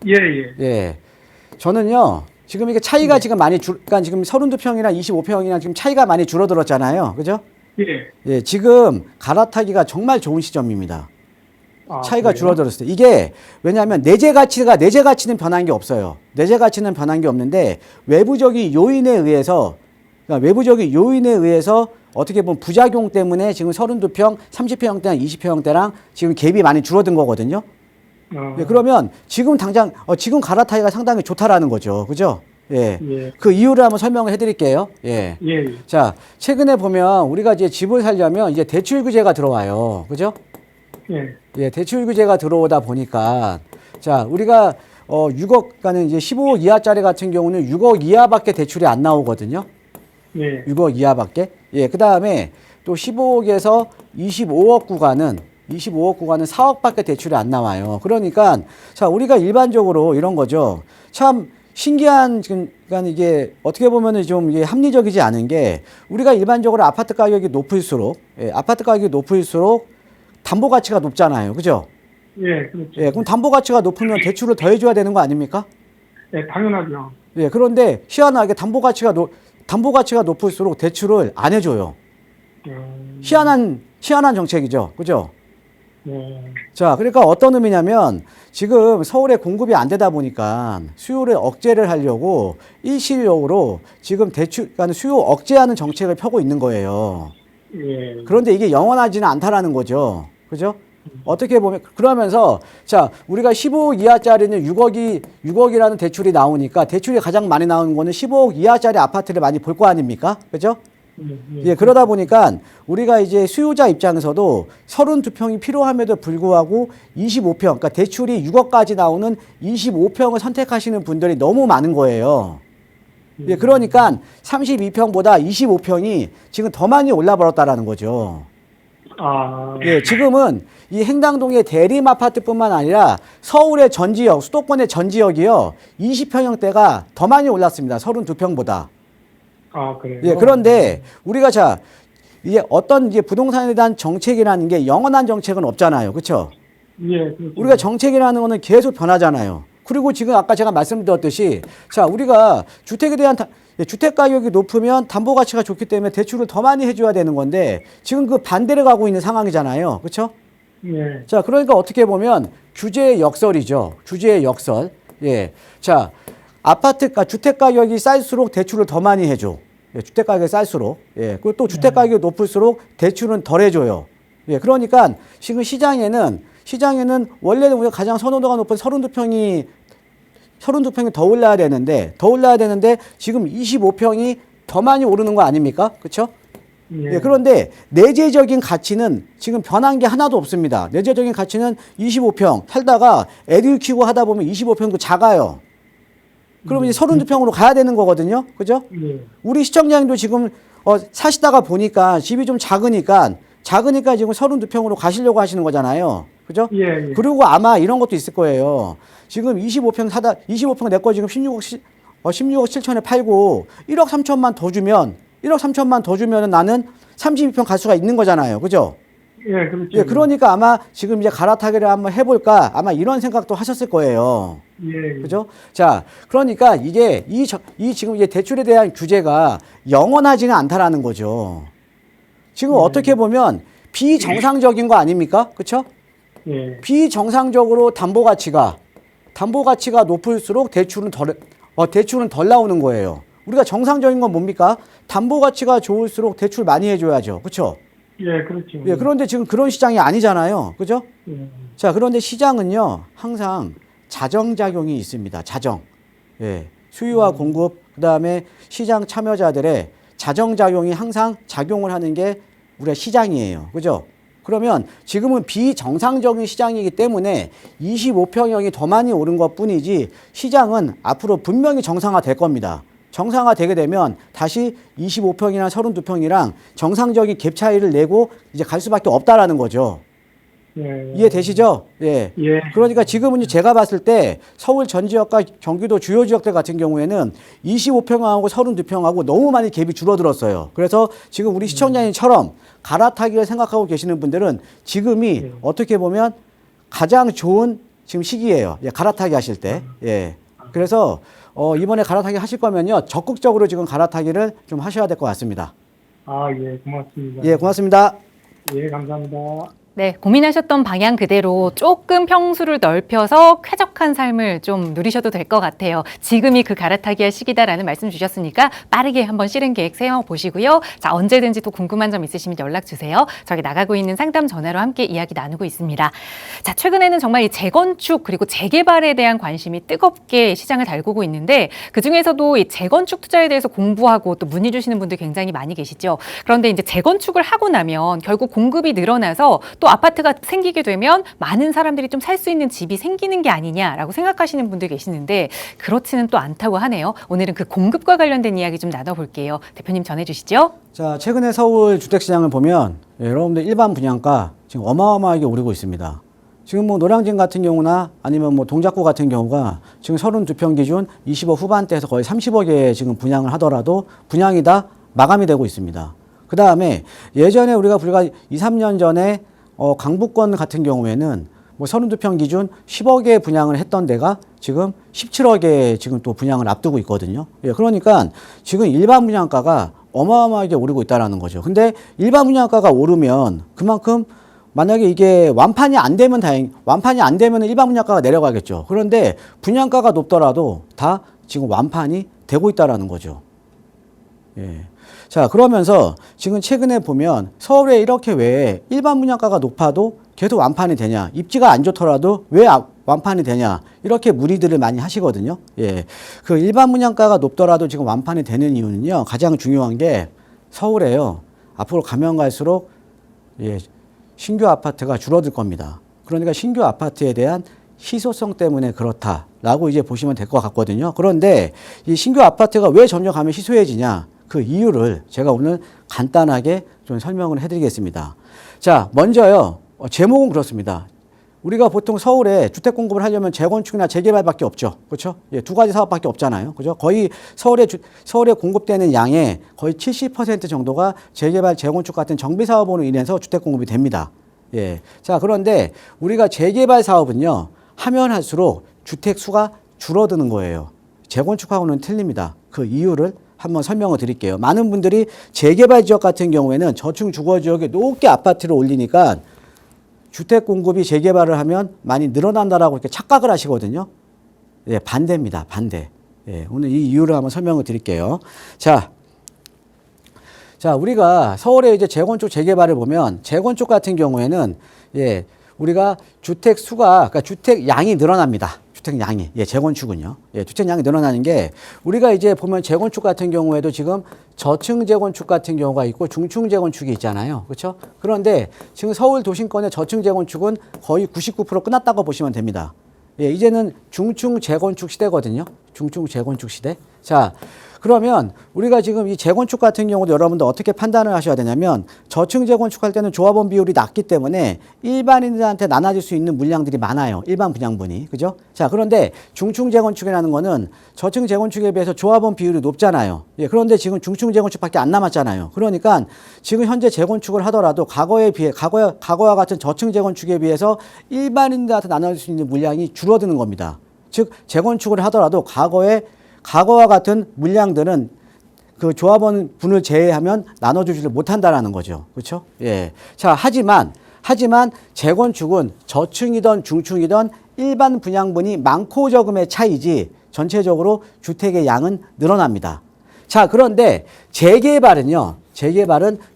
예, 예. 예. 저는요, 지금 이게 차이가 지금 많이 그러니까 지금 32평이나 25평이나 지금 차이가 많이 줄어들었잖아요. 그죠? 예. 예, 지금 갈아타기가 정말 좋은 시점입니다. 아, 차이가 그래요? 줄어들었을 때. 이게 왜냐하면 내재 가치는 변한 게 없어요. 내재 가치는 변한 게 없는데 외부적인 요인에 의해서 그러니까 외부적인 요인에 의해서 어떻게 보면 부작용 때문에 지금 32평, 30평형대랑 20평형대랑 지금 갭이 많이 줄어든 거거든요. 예, 그러면 지금 당장 지금 갈아타기가 상당히 좋다라는 거죠. 그죠? 예. 예. 그 이유를 한번 설명을 해드릴게요. 예. 예, 예. 자, 최근에 보면 우리가 이제 집을 살려면 이제 대출 규제가 들어와요. 그죠? 예. 예, 대출 규제가 들어오다 보니까 자, 우리가 6억 가는 이제 15억 이하짜리 같은 경우는 6억 이하밖에 대출이 안 나오거든요. 예. 6억 이하밖에. 예, 그다음에 또 15억에서 25억 구간은 4억밖에 대출이 안 나와요. 그러니까 자, 우리가 일반적으로 이런 거죠. 참 신기한 지금 그러니까 이게 어떻게 보면은 좀 이게 합리적이지 않은 게 우리가 일반적으로 아파트 가격이 높을수록 아파트 가격이 높을수록 담보 가치가 높잖아요. 그죠? 예, 그렇죠. 예, 그럼 담보 가치가 높으면 대출을 더 해줘야 되는 거 아닙니까? 예, 당연하죠. 예, 그런데 희한하게 담보 가치가 높을수록 대출을 안 해줘요. 희한한 정책이죠. 그죠? 예. 자, 그러니까 어떤 의미냐면 지금 서울에 공급이 안 되다 보니까 수요를 억제를 하려고 일시적으로 지금 그러니까 수요 억제하는 정책을 펴고 있는 거예요. 예. 그런데 이게 영원하지는 않다라는 거죠. 그죠? 어떻게 보면 그러면서 자, 우리가 15억 이하짜리는 6억이라는 대출이 나오니까 대출이 가장 많이 나오는 거는 15억 이하짜리 아파트를 많이 볼 거 아닙니까? 그죠? 예, 그러다 보니까 우리가 이제 수요자 입장에서도 32평이 필요함에도 불구하고 25평, 그러니까 대출이 6억까지 나오는 25평을 선택하시는 분들이 너무 많은 거예요. 예, 그러니까 32평보다 25평이 지금 더 많이 올라버렸다라는 거죠. 아. 예, 지금은 이 행당동의 대림 아파트뿐만 아니라 서울의 전 지역, 수도권의 전 지역이요, 20평형대가 더 많이 올랐습니다. 32평보다. 아, 그래요? 예, 그런데 우리가 자, 이게 어떤 이제 부동산에 대한 정책이라는 게 영원한 정책은 없잖아요. 그렇죠? 예, 그렇죠. 우리가 정책이라는 거는 계속 변하잖아요. 그리고 지금 아까 제가 말씀드렸듯이 자, 우리가 주택에 대한 주택 가격이 높으면 담보 가치가 좋기 때문에 대출을 더 많이 해줘야 되는 건데 지금 그 반대를 가고 있는 상황이잖아요. 그렇죠? 예. 자, 그러니까 어떻게 보면 규제의 역설이죠. 규제의 역설. 예. 자, 주택 가격이 쌀수록 대출을 더 많이 해줘. 예, 주택 가격이 쌀수록. 예. 그리고 또 주택 가격이 높을수록 대출은 덜 해줘요. 예. 그러니까 지금 시장에는 원래는 우리가 가장 선호도가 높은 32평이 더 올라야 되는데 지금 25평이 더 많이 오르는 거 아닙니까? 그렇죠? 예. 예, 그런데 내재적인 가치는 지금 변한 게 하나도 없습니다. 내재적인 가치는 25평 살다가 애들 키우고 하다 보면 25평도 작아요. 그러면 이제 32평으로 가야 되는 거거든요. 그죠? 예. 우리 시청자님도 지금 사시다가 보니까 집이 좀 작으니까 지금 32평으로 가시려고 하시는 거잖아요. 그죠? 예, 예. 그리고 아마 이런 것도 있을 거예요. 지금 25평 내 거 지금 16억 7천에 팔고 1억 3천만 더 주면 나는 32평 갈 수가 있는 거잖아요. 그죠? 예, 그렇죠. 예, 그러니까 아마 지금 이제 갈아타기를 한번 해볼까 아마 이런 생각도 하셨을 거예요. 예. 그죠? 자, 그러니까 이게 지금 이제 대출에 대한 규제가 영원하지는 않다라는 거죠. 지금 어떻게 보면 비정상적인 거 아닙니까? 그렇죠? 예. 비정상적으로 담보 가치가 높을수록 대출은 덜 나오는 거예요. 우리가 정상적인 건 뭡니까? 담보 가치가 좋을수록 대출 많이 해줘야죠. 그렇죠? 예, 그렇죠. 예, 그런데 지금 그런 시장이 아니잖아요. 그죠? 예. 자, 그런데 시장은요, 항상 자정작용이 있습니다. 예. 수요와 공급, 그 다음에 시장 참여자들의 자정작용이 항상 작용을 하는 게 우리가 시장이에요. 그죠? 그러면 지금은 비정상적인 시장이기 때문에 25평형이 더 많이 오른 것 뿐이지 시장은 앞으로 분명히 정상화 될 겁니다. 정상화되게 되면 다시 25평이나 32평이랑 정상적인 갭 차이를 내고 이제 갈 수밖에 없다라는 거죠. 예. 이해되시죠? 예. 예. 그러니까 지금은 제가 봤을 때 서울 전 지역과 경기도 주요 지역들 같은 경우에는 25평하고 32평하고 너무 많이 갭이 줄어들었어요. 그래서 지금 우리 시청자님처럼 갈아타기를 생각하고 계시는 분들은 지금이 어떻게 보면 가장 좋은 지금 시기예요. 예, 갈아타기 하실 때. 예. 그래서 이번에 갈아타기 하실 거면요. 적극적으로 지금 갈아타기를 좀 하셔야 될 것 같습니다. 아, 예, 고맙습니다. 예, 고맙습니다. 예, 감사합니다. 네, 고민하셨던 방향 그대로 조금 평수를 넓혀서 쾌적한 삶을 좀 누리셔도 될 것 같아요. 지금이 그 갈아타기 할 시기다라는 말씀 주셨으니까 빠르게 한번 실행 계획 세워보시고요. 자, 언제든지 또 궁금한 점 있으시면 연락 주세요. 저기 나가고 있는 상담 전화로 함께 이야기 나누고 있습니다. 자, 최근에는 정말 이 재건축 그리고 재개발에 대한 관심이 뜨겁게 시장을 달구고 있는데 그중에서도 이 재건축 투자에 대해서 공부하고 또 문의 주시는 분들 굉장히 많이 계시죠. 그런데 이제 재건축을 하고 나면 결국 공급이 늘어나서 또 아파트가 생기게 되면 많은 사람들이 좀 살 수 있는 집이 생기는 게 아니냐라고 생각하시는 분들 계시는데 그렇지는 또 않다고 하네요. 오늘은 그 공급과 관련된 이야기 좀 나눠볼게요. 대표님 전해주시죠. 자, 최근에 서울 주택시장을 보면 여러분들 일반 분양가 지금 어마어마하게 오르고 있습니다. 지금 뭐 노량진 같은 경우나 아니면 뭐 동작구 같은 경우가 지금 32평 기준 20억 후반대에서 거의 30억에 지금 분양을 하더라도 분양이 다 마감이 되고 있습니다. 그 다음에 예전에 우리가 불과 2, 3년 전에 강북권 같은 경우에는 뭐 32평 기준 10억에 분양을 했던 데가 지금 17억에 지금 또 분양을 앞두고 있거든요. 예, 그러니까 지금 일반 분양가가 어마어마하게 오르고 있다는 거죠. 근데 일반 분양가가 오르면 그만큼 만약에 이게 완판이 안 되면 완판이 안 되면 일반 분양가가 내려가겠죠. 그런데 분양가가 높더라도 다 지금 완판이 되고 있다는 거죠. 예. 자, 그러면서 지금 최근에 보면 서울에 이렇게 왜 일반 분양가가 높아도 계속 완판이 되냐, 입지가 안 좋더라도 왜 완판이 되냐, 이렇게 문의들을 많이 하시거든요. 예. 그 일반 분양가가 높더라도 지금 완판이 되는 이유는요, 가장 중요한 게 서울에요. 앞으로 가면 갈수록 예, 신규 아파트가 줄어들 겁니다. 그러니까 신규 아파트에 대한 희소성 때문에 그렇다라고 이제 보시면 될 것 같거든요. 그런데 이 신규 아파트가 왜 점점 가면 희소해지냐? 그 이유를 제가 오늘 간단하게 좀 설명을 해드리겠습니다. 자, 먼저요. 제목은 그렇습니다. 우리가 보통 서울에 주택 공급을 하려면 재건축이나 재개발밖에 없죠. 그렇죠? 예, 두 가지 사업밖에 없잖아요. 그죠? 거의 서울에 공급되는 양의 거의 70% 정도가 재개발, 재건축 같은 정비 사업으로 인해서 주택 공급이 됩니다. 예. 자, 그런데 우리가 재개발 사업은요. 하면 할수록 주택 수가 줄어드는 거예요. 재건축하고는 틀립니다. 그 이유를 한번 설명을 드릴게요. 많은 분들이 재개발 지역 같은 경우에는 저층 주거 지역에 높게 아파트를 올리니까 주택 공급이 재개발을 하면 많이 늘어난다라고 이렇게 착각을 하시거든요. 예, 반대입니다. 반대. 예, 오늘 이 이유를 한번 설명을 드릴게요. 자, 우리가 서울에 이제 재건축 재개발을 보면 재건축 같은 경우에는 예, 우리가 주택 수가 그러니까 주택 양이 늘어납니다. 주택 양이. 예, 재건축은요. 예, 주택 양이 늘어나는 게 우리가 이제 보면 재건축 같은 경우에도 지금 저층 재건축 같은 경우가 있고 중층 재건축이 있잖아요. 그렇죠? 그런데 지금 서울 도심권의 저층 재건축은 거의 99% 끝났다고 보시면 됩니다. 예, 이제는 중층 재건축 시대거든요. 중층 재건축 시대. 자, 그러면 우리가 지금 이 재건축 같은 경우도 여러분들 어떻게 판단을 하셔야 되냐면 저층 재건축할 때는 조합원 비율이 낮기 때문에 일반인들한테 나눠질 수 있는 물량들이 많아요. 일반 분양분이. 그죠? 자, 그런데 중층 재건축이라는 거는 저층 재건축에 비해서 조합원 비율이 높잖아요. 예, 그런데 지금 중층 재건축밖에 안 남았잖아요. 그러니까 지금 현재 재건축을 하더라도 과거와 같은 저층 재건축에 비해서 일반인들한테 나눠질 수 있는 물량이 줄어드는 겁니다. 즉 재건축을 하더라도 과거와 같은 물량들은 그 조합원 분을 제외하면 나눠주지를 못한다라는 거죠. 그렇죠? 예. 자, 하지만 재건축은 저층이든 중층이든 일반 분양분이 많고 적음의 차이지 전체적으로 주택의 양은 늘어납니다. 자, 그런데 재개발은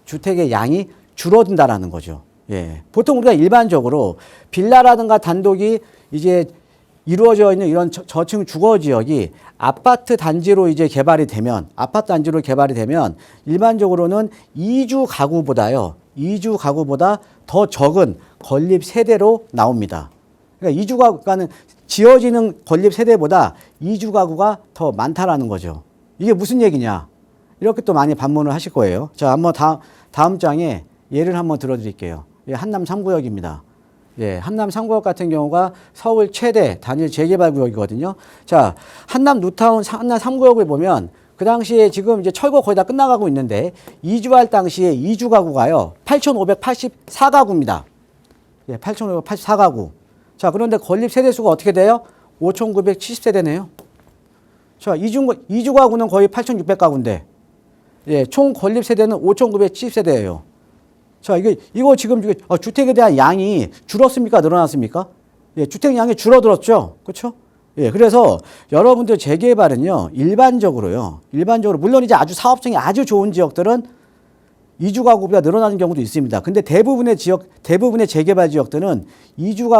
주택의 양이 줄어든다라는 거죠. 예. 보통 우리가 일반적으로 빌라라든가 단독이 이제 이루어져 있는 이런 저층 주거 지역이 아파트 단지로 개발이 되면 일반적으로는 이주 가구보다 더 적은 건립 세대로 나옵니다. 그러니까 지어지는 건립 세대보다 이주 가구가 더 많다라는 거죠. 이게 무슨 얘기냐? 이렇게 또 많이 반문을 하실 거예요. 자, 한번 다음 장에 예를 한번 들어드릴게요. 예, 한남 3구역입니다. 예, 한남 3구역 같은 경우가 서울 최대 단일 재개발 구역이거든요. 자, 한남 뉴타운 한남 3구역을 보면 그 당시에 지금 이제 철거 거의 다 끝나가고 있는데 이주할 당시에 이주 가구가요 8,584가구입니다. 예, 8,584가구. 자, 그런데 건립 세대 수가 어떻게 돼요? 5,970세대네요. 자, 이주 가구는 거의 8,600가구인데, 예, 총 건립 세대는 5,970세대예요. 자, 이거 지금 주택에 대한 양이 줄었습니까? 늘어났습니까? 예, 주택 양이 줄어들었죠. 그렇죠? 예, 그래서 여러분들 재개발은요, 일반적으로 물론 이제 아주 사업성이 아주 좋은 지역들은 이주 가구보다 늘어나는 경우도 있습니다. 근데 대부분의 재개발 지역들은 이주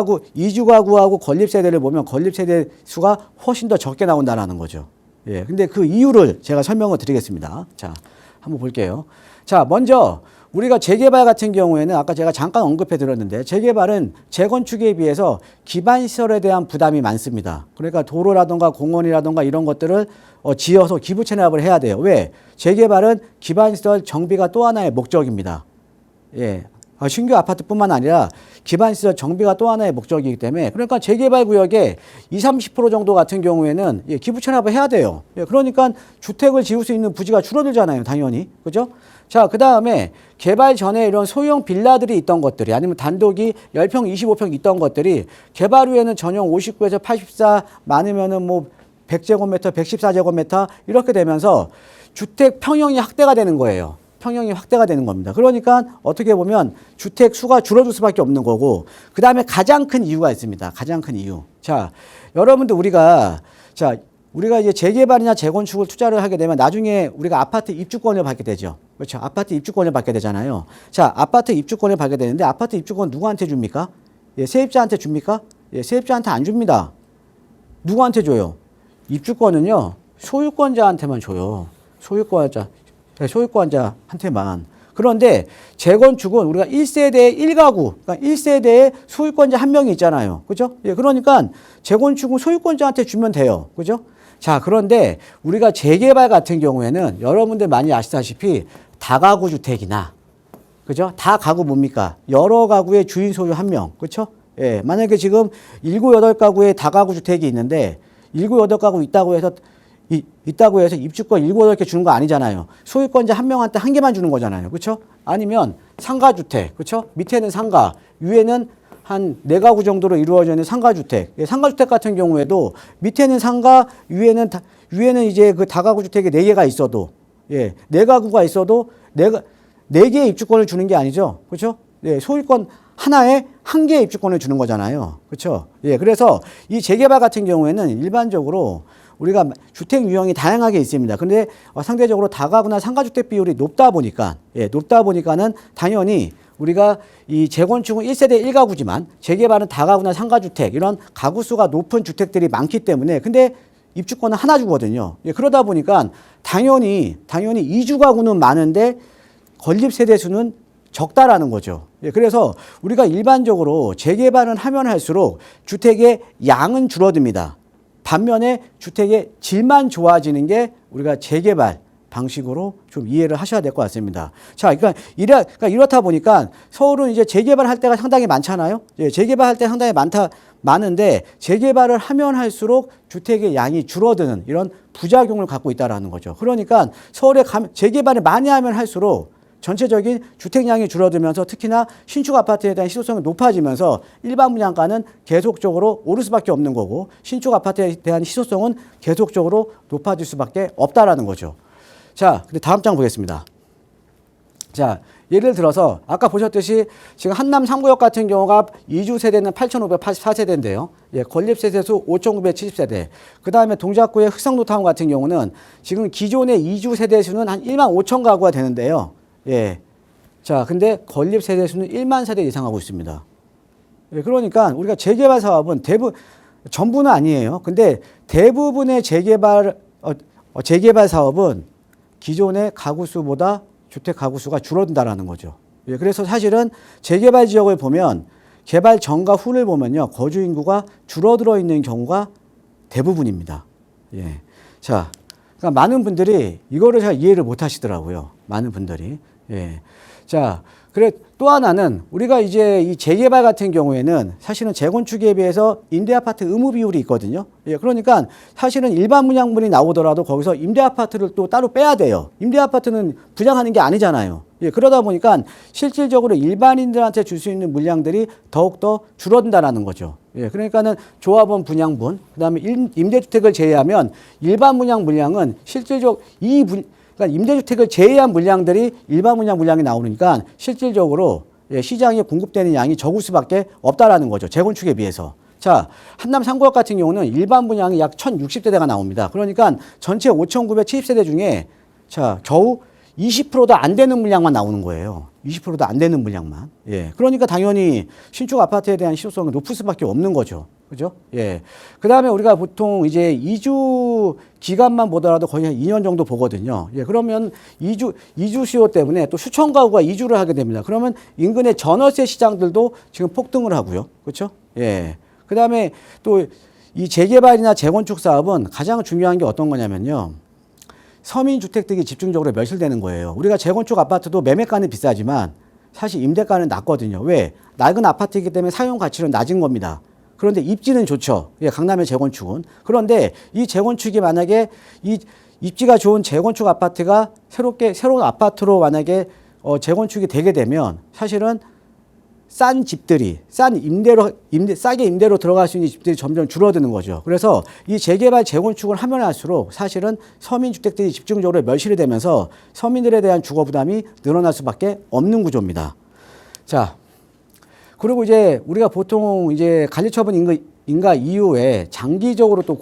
가구하고 건립 세대를 보면 건립 세대 수가 훨씬 더 적게 나온다는 거죠. 예, 근데 그 이유를 제가 설명을 드리겠습니다. 자, 한번 볼게요. 자, 먼저 우리가 재개발 같은 경우에는 아까 제가 잠깐 언급해 드렸는데 재개발은 재건축에 비해서 기반 시설에 대한 부담이 많습니다. 그러니까 도로라든가 공원이라든가 이런 것들을 지어서 기부 체납을 해야 돼요. 왜? 재개발은 기반 시설 정비가 또 하나의 목적입니다. 예. 신규 아파트뿐만 아니라 기반 시설 정비가 또 하나의 목적이기 때문에 그러니까 재개발 구역의 20-30% 정도 같은 경우에는 예, 기부 체납을 해야 돼요. 예, 그러니까 주택을 지을 수 있는 부지가 줄어들잖아요, 당연히. 그죠? 자, 그 다음에 개발 전에 이런 소형 빌라들이 있던 것들이 아니면 단독이 10평, 25평 있던 것들이 개발 후에는 전용 59에서 84 많으면은 뭐 100제곱미터, 114제곱미터 이렇게 되면서 주택 평형이 확대가 되는 거예요. 평형이 확대가 되는 겁니다. 그러니까 어떻게 보면 주택 수가 줄어들 수밖에 없는 거고 그 다음에 가장 큰 이유가 있습니다. 가장 큰 이유. 자, 여러분들 우리가 이제 재개발이나 재건축을 투자를 하게 되면 나중에 우리가 아파트 입주권을 받게 되죠. 그렇죠. 아파트 입주권을 받게 되잖아요. 자, 아파트 입주권을 받게 되는데 아파트 입주권 누구한테 줍니까? 예, 세입자한테 줍니까? 예, 세입자한테 안 줍니다. 누구한테 줘요? 입주권은요, 소유권자한테만 줘요. 소유권자한테만. 그런데 재건축은 우리가 1세대에 1가구, 그러니까 1세대에 소유권자 한 명이 있잖아요. 그죠? 예, 그러니까 재건축은 소유권자한테 주면 돼요. 그죠? 자, 그런데 우리가 재개발 같은 경우에는 여러분들 많이 아시다시피 다가구 주택이나, 그죠? 다가구 뭡니까? 여러 가구의 주인 소유 한 명. 그렇죠? 예, 만약에 지금 7, 8가구의 다가구 주택이 있는데 7, 8가구 있다고 해서 입주권 7, 8개 주는 거 아니잖아요. 소유권자 한 명한테 한 개만 주는 거잖아요. 그렇죠? 아니면 상가주택, 그렇죠? 밑에는 상가, 위에는 한 4가구 정도로 이루어져 있는 상가주택. 예, 상가주택 같은 경우에도 밑에는 상가, 위에는 이제 그 다가구 주택이 4개가 있어도, 예, 4가구가 있어도 4개의 입주권을 주는 게 아니죠. 그렇죠? 예, 소유권 하나에 1개의 입주권을 주는 거잖아요. 그렇죠? 예, 그래서 이 재개발 같은 경우에는 일반적으로 우리가 주택 유형이 다양하게 있습니다. 근데 상대적으로 다가구나 상가주택 비율이 높다 보니까는 당연히 우리가 이 재건축은 1세대 1가구지만 재개발은 다가구나 상가주택 이런 가구 수가 높은 주택들이 많기 때문에 근데 입주권은 하나 주거든요. 예, 그러다 보니까 당연히 이주 가구는 많은데 건립 세대 수는 적다라는 거죠. 예, 그래서 우리가 일반적으로 재개발을 하면 할수록 주택의 양은 줄어듭니다. 반면에 주택의 질만 좋아지는 게 우리가 재개발 방식으로 좀 이해를 하셔야 될 것 같습니다. 자, 그러니까 이렇다 보니까 서울은 이제 재개발할 때가 상당히 많잖아요. 예, 재개발할 때 상당히 많은데 재개발을 하면 할수록 주택의 양이 줄어드는 이런 부작용을 갖고 있다라는 거죠. 그러니까 서울에 재개발을 많이 하면 할수록 전체적인 주택량이 줄어들면서 특히나 신축 아파트에 대한 희소성이 높아지면서 일반 분양가는 계속적으로 오를 수밖에 없는 거고 신축 아파트에 대한 희소성은 계속적으로 높아질 수밖에 없다라는 거죠. 자, 근데 다음 장 보겠습니다. 자, 예를 들어서 아까 보셨듯이 지금 한남 3구역 같은 경우가 이주 세대는 8,584세대인데요. 예, 건립 세대 수 5,970세대. 그 다음에 동작구의 흑성노타운 같은 경우는 지금 기존의 이주 세대 수는 한 1만 5천 가구가 되는데요. 예. 자, 근데 건립 세대 수는 1만 세대 이상 하고 있습니다. 예, 그러니까 우리가 재개발 사업은 전부는 아니에요. 근데 대부분의 재개발 사업은 기존의 가구 수보다 주택 가구 수가 줄어든다라는 거죠. 예, 그래서 사실은 재개발 지역을 보면 개발 전과 후를 보면요. 거주 인구가 줄어들어 있는 경우가 대부분입니다. 예. 자, 그러니까 많은 분들이 이거를 잘 이해를 못 하시더라고요. 많은 분들이. 예. 자, 그래 또 하나는 우리가 이제 이 재개발 같은 경우에는 사실은 재건축에 비해서 임대 아파트 의무 비율이 있거든요. 예, 그러니까 사실은 일반 분양분이 나오더라도 거기서 임대 아파트를 또 따로 빼야 돼요. 임대 아파트는 분양하는 게 아니잖아요. 예, 그러다 보니까 실질적으로 일반인들한테 줄 수 있는 물량들이 더욱더 줄어든다라는 거죠. 예, 그러니까는 조합원 분양분, 그다음에 임대주택을 제외하면 일반 분양 물량은 실질적 그러니까 임대주택을 제외한 물량들이 일반 분양 물량이 나오니까 실질적으로 예, 시장에 공급되는 양이 적을 수밖에 없다라는 거죠. 재건축에 비해서. 자, 한남 상구역 같은 경우는 일반 분양이 약 1,060세대가 나옵니다. 그러니까 전체 5,970세대 중에 자, 겨우 20%도 안 되는 물량만 나오는 거예요. 20%도 안 되는 물량만. 예. 그러니까 당연히 신축 아파트에 대한 실효성은 높을 수밖에 없는 거죠. 그죠? 예. 그 다음에 우리가 보통 이제 이주 기간만 보더라도 거의 한 2년 정도 보거든요. 예. 그러면 이주 수요 때문에 또 수천 가구가 이주를 하게 됩니다. 그러면 인근의 전월세 시장들도 지금 폭등을 하고요. 그렇죠? 예. 그 다음에 또 이 재개발이나 재건축 사업은 가장 중요한 게 어떤 거냐면요. 서민주택들이 집중적으로 멸실되는 거예요. 우리가 재건축 아파트도 매매가는 비싸지만 사실 임대가는 낮거든요. 왜? 낡은 아파트이기 때문에 사용 가치는 낮은 겁니다. 그런데 입지는 좋죠. 예, 강남의 재건축은. 그런데 이 재건축이 만약에 이 입지가 좋은 재건축 아파트가 새로운 아파트로 만약에 재건축이 되게 되면 사실은 싼 집들이 싸게 임대로 들어갈 수 있는 집들이 점점 줄어드는 거죠. 그래서 이 재개발 재건축을 하면 할수록 사실은 서민주택들이 집중적으로 멸실이 되면서 서민들에 대한 주거 부담이 늘어날 수밖에 없는 구조입니다. 자, 그리고 이제 우리가 보통 이제 관리처분 인가 이후에 장기적으로 또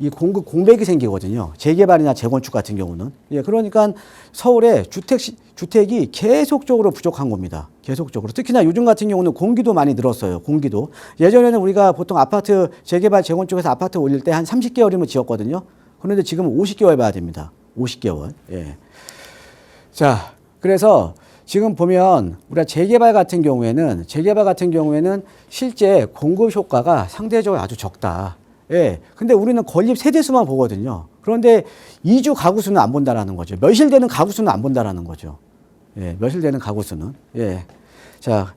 이 공급 공백이 생기거든요. 재개발이나 재건축 같은 경우는. 예, 그러니까 서울에 주택이 계속적으로 부족한 겁니다. 계속적으로. 특히나 요즘 같은 경우는 공기도 많이 늘었어요. 공기도. 예전에는 우리가 보통 아파트 재개발 재건축에서 아파트 올릴 때 한 30개월이면 지었거든요. 그런데 지금은 50개월 봐야 됩니다. 50개월. 예. 자, 그래서 지금 보면 우리가 재개발 같은 경우에는 실제 공급 효과가 상대적으로 아주 적다. 예. 근데 우리는 건립 세대수만 보거든요. 그런데 이주 가구 수는 안 본다라는 거죠. 멸실되는 가구 수는 안 본다라는 거죠. 예. 멸실되는 가구 수는. 예. 자,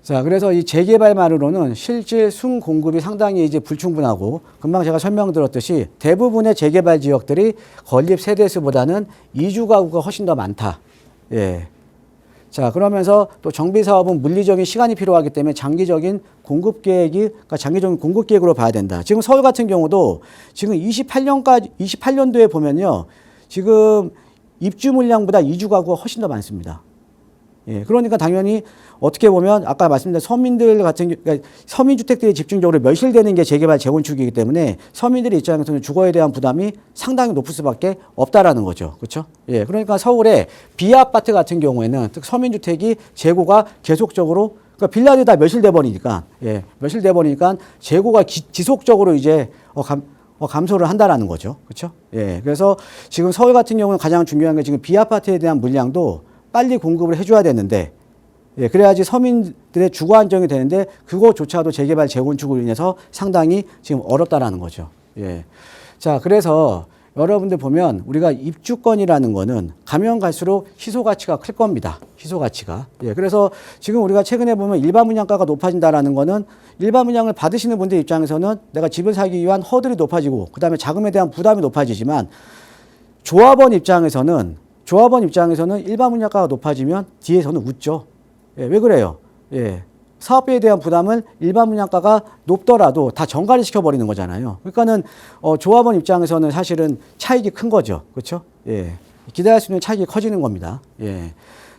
그래서 이 재개발만으로는 실질 순 공급이 상당히 이제 불충분하고 금방 제가 설명드렸듯이 대부분의 재개발 지역들이 건립 세대수보다는 이주 가구가 훨씬 더 많다. 예. 자, 그러면서 또 정비 사업은 물리적인 시간이 필요하기 때문에 장기적인 공급 계획으로 봐야 된다. 지금 서울 같은 경우도 지금 28년도에 보면요. 지금 입주 물량보다 이주 가구가 훨씬 더 많습니다. 예, 그러니까 당연히 어떻게 보면 아까 말씀드린 그러니까 서민주택들이 집중적으로 멸실되는 게 재개발 재건축이기 때문에 서민들의 입장에서는 주거에 대한 부담이 상당히 높을 수밖에 없다라는 거죠. 그렇죠? 예, 그러니까 서울의 비아파트 같은 경우에는 즉 서민주택이 재고가 계속적으로 그러니까 빌라들이 다 멸실돼 버리니까 재고가 지속적으로 이제 감소를 한다라는 거죠. 그렇죠? 예, 그래서 지금 서울 같은 경우는 가장 중요한 게 지금 비아파트에 대한 물량도 빨리 공급을 해줘야 되는데, 예, 그래야지 서민들의 주거 안정이 되는데 그거조차도 재개발 재건축으로 인해서 상당히 지금 어렵다라는 거죠. 예. 자, 그래서 여러분들 보면 우리가 입주권이라는 거는 가면 갈수록 희소 가치가 클 겁니다. 희소 가치가. 예, 그래서 지금 우리가 최근에 보면 일반 분양가가 높아진다라는 거는 일반 분양을 받으시는 분들 입장에서는 내가 집을 사기 위한 허들이 높아지고 그다음에 자금에 대한 부담이 높아지지만 조합원 입장에서는 일반 분양가가 높아지면 뒤에서는 웃죠. 예, 왜 그래요? 예. 사업비에 대한 부담을 일반 분양가가 높더라도 다 전가를 시켜버리는 거잖아요. 그러니까는, 조합원 입장에서는 사실은 차익이 큰 거죠. 그렇죠? 예. 기대할 수 있는 차익이 커지는 겁니다. 예.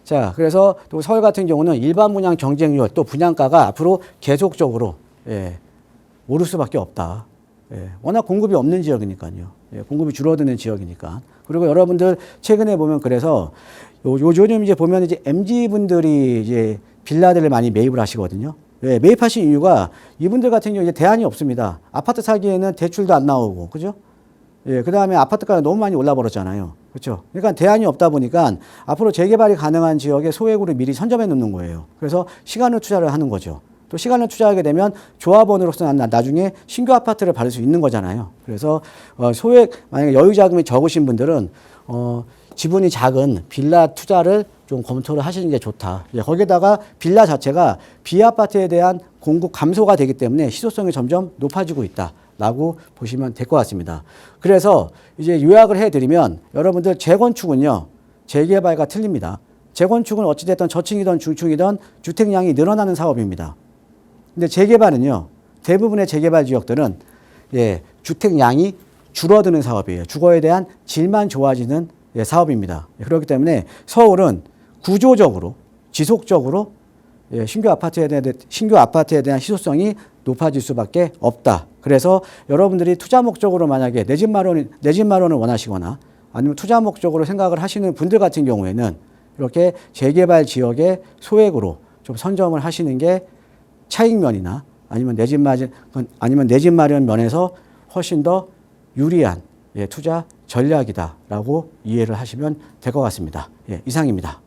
자, 그래서 또 서울 같은 경우는 일반 분양 경쟁률 또 분양가가 앞으로 계속적으로, 예, 오를 수밖에 없다. 예. 워낙 공급이 없는 지역이니까요. 예. 공급이 줄어드는 지역이니까. 그리고 여러분들 최근에 보면 그래서 요즘 이제 보면 이제 MZ분들이 이제 빌라들을 많이 매입을 하시거든요. 예, 매입하신 이유가 이분들 같은 경우 이제 대안이 없습니다. 아파트 사기에는 대출도 안 나오고, 그죠? 예, 그 다음에 아파트가가 너무 많이 올라버렸잖아요. 그렇죠? 그러니까 대안이 없다 보니까 앞으로 재개발이 가능한 지역에 소액으로 미리 선점해 놓는 거예요. 그래서 시간을 투자를 하는 거죠. 또 시간을 투자하게 되면 조합원으로서 나중에 신규 아파트를 받을 수 있는 거잖아요. 그래서 소액 만약에 여유 자금이 적으신 분들은 지분이 작은 빌라 투자를 좀 검토를 하시는 게 좋다. 거기에다가 빌라 자체가 비아파트에 대한 공급 감소가 되기 때문에 희소성이 점점 높아지고 있다라고 보시면 될 것 같습니다. 그래서 이제 요약을 해드리면 여러분들 재건축은요, 재개발과 틀립니다. 재건축은 어찌됐든 저층이든 중층이든 주택량이 늘어나는 사업입니다. 근데 재개발은요, 대부분의 재개발 지역들은 주택량이 줄어드는 사업이에요. 주거에 대한 질만 좋아지는 사업입니다. 그렇기 때문에 서울은 구조적으로 지속적으로 신규 아파트에 대한 희소성이 높아질 수밖에 없다. 그래서 여러분들이 투자 목적으로 만약에 내 집 마련을 원하시거나 아니면 투자 목적으로 생각을 하시는 분들 같은 경우에는 이렇게 재개발 지역의 소액으로 좀 선점을 하시는 게 차익면이나 아니면 내 집 마련 면에서 훨씬 더 유리한 투자 전략이다라고 이해를 하시면 될 것 같습니다. 이상입니다.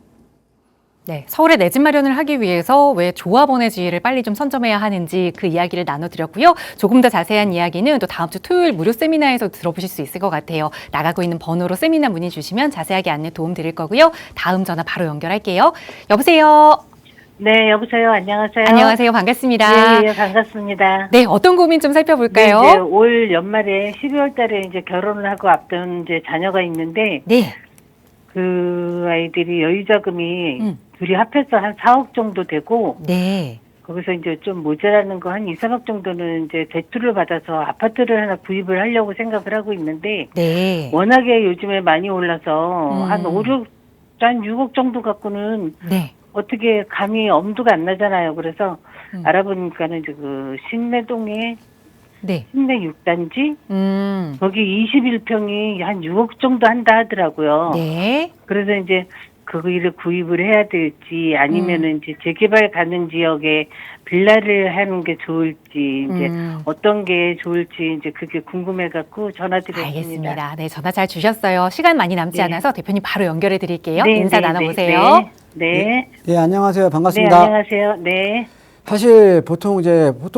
네, 서울에 내 집 마련을 하기 위해서 왜 조합원의 지위를 빨리 좀 선점해야 하는지 그 이야기를 나눠드렸고요. 조금 더 자세한 이야기는 또 다음 주 토요일 무료 세미나에서 들어보실 수 있을 것 같아요. 나가고 있는 번호로 세미나 문의 주시면 자세하게 안내 도움 드릴 거고요. 다음 전화 바로 연결할게요. 여보세요. 네, 여보세요. 안녕하세요. 안녕하세요. 반갑습니다. 예, 반갑습니다. 네, 어떤 고민 좀 살펴볼까요? 네, 이제 올 연말에 12월 달에 이제 결혼을 하고 앞둔 이제 자녀가 있는데 네. 그 아이들이 여유자금이 둘이 합해서 한 4억 정도 되고 네. 거기서 이제 좀 모자라는 거 한 2, 3억 정도는 이제 대출을 받아서 아파트를 하나 구입을 하려고 생각을 하고 있는데 네. 워낙에 요즘에 많이 올라서 한 6억 정도 갖고는 네. 어떻게 감이 엄두가 안 나잖아요. 그래서 알아보니까는 이제 그 신내동에 네. 신내 6단지 거기 21평이 한 6억 정도 한다 하더라고요. 네. 그래서 이제 거기를 구입을 해야 될지 아니면은 이제 재개발 가능 지역에 빌라를 하는 게 좋을지 이제 어떤 게 좋을지 이제 그게 궁금해 갖고 전화드렸습니다. 알겠습니다. 네, 전화 잘 주셨어요. 시간 많이 남지 네. 않아서 대표님 바로 연결해 드릴게요. 네, 인사 네, 나눠보세요. 네. 네, 안녕하세요. 네, 반갑습니다. 안녕하세요. 네. 사실 보통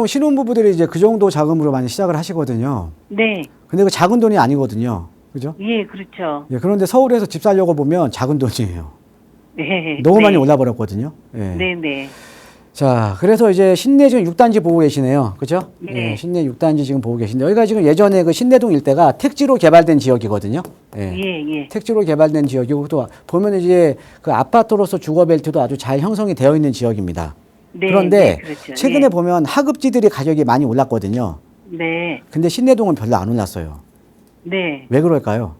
신혼부부들이 이제 그 정도 자금으로 많이 시작을 하시거든요. 네. 근데 그 작은 돈이 아니거든요. 그죠? 예, 그렇죠. 그런데 서울에서 집 살려고 보면 작은 돈이에요. 네. 너무 네. 많이 올라버렸거든요. 네, 네. 자, 그래서 이제 신내 지금 6단지 보고 계시네요. 그죠? 네. 신내 6단지 지금 보고 계신데, 여기가 지금 예전에 그 신내동 일대가 택지로 개발된 지역이거든요. 예. 택지로 개발된 지역이고, 또 보면 이제 그 아파트로서 주거벨트도 아주 잘 형성이 되어 있는 지역입니다. 네, 그런데 네, 그렇죠. 최근에 보면 하급지들이 가격이 많이 올랐거든요. 네. 근데 신내동은 별로 안 올랐어요. 네. 왜 그럴까요?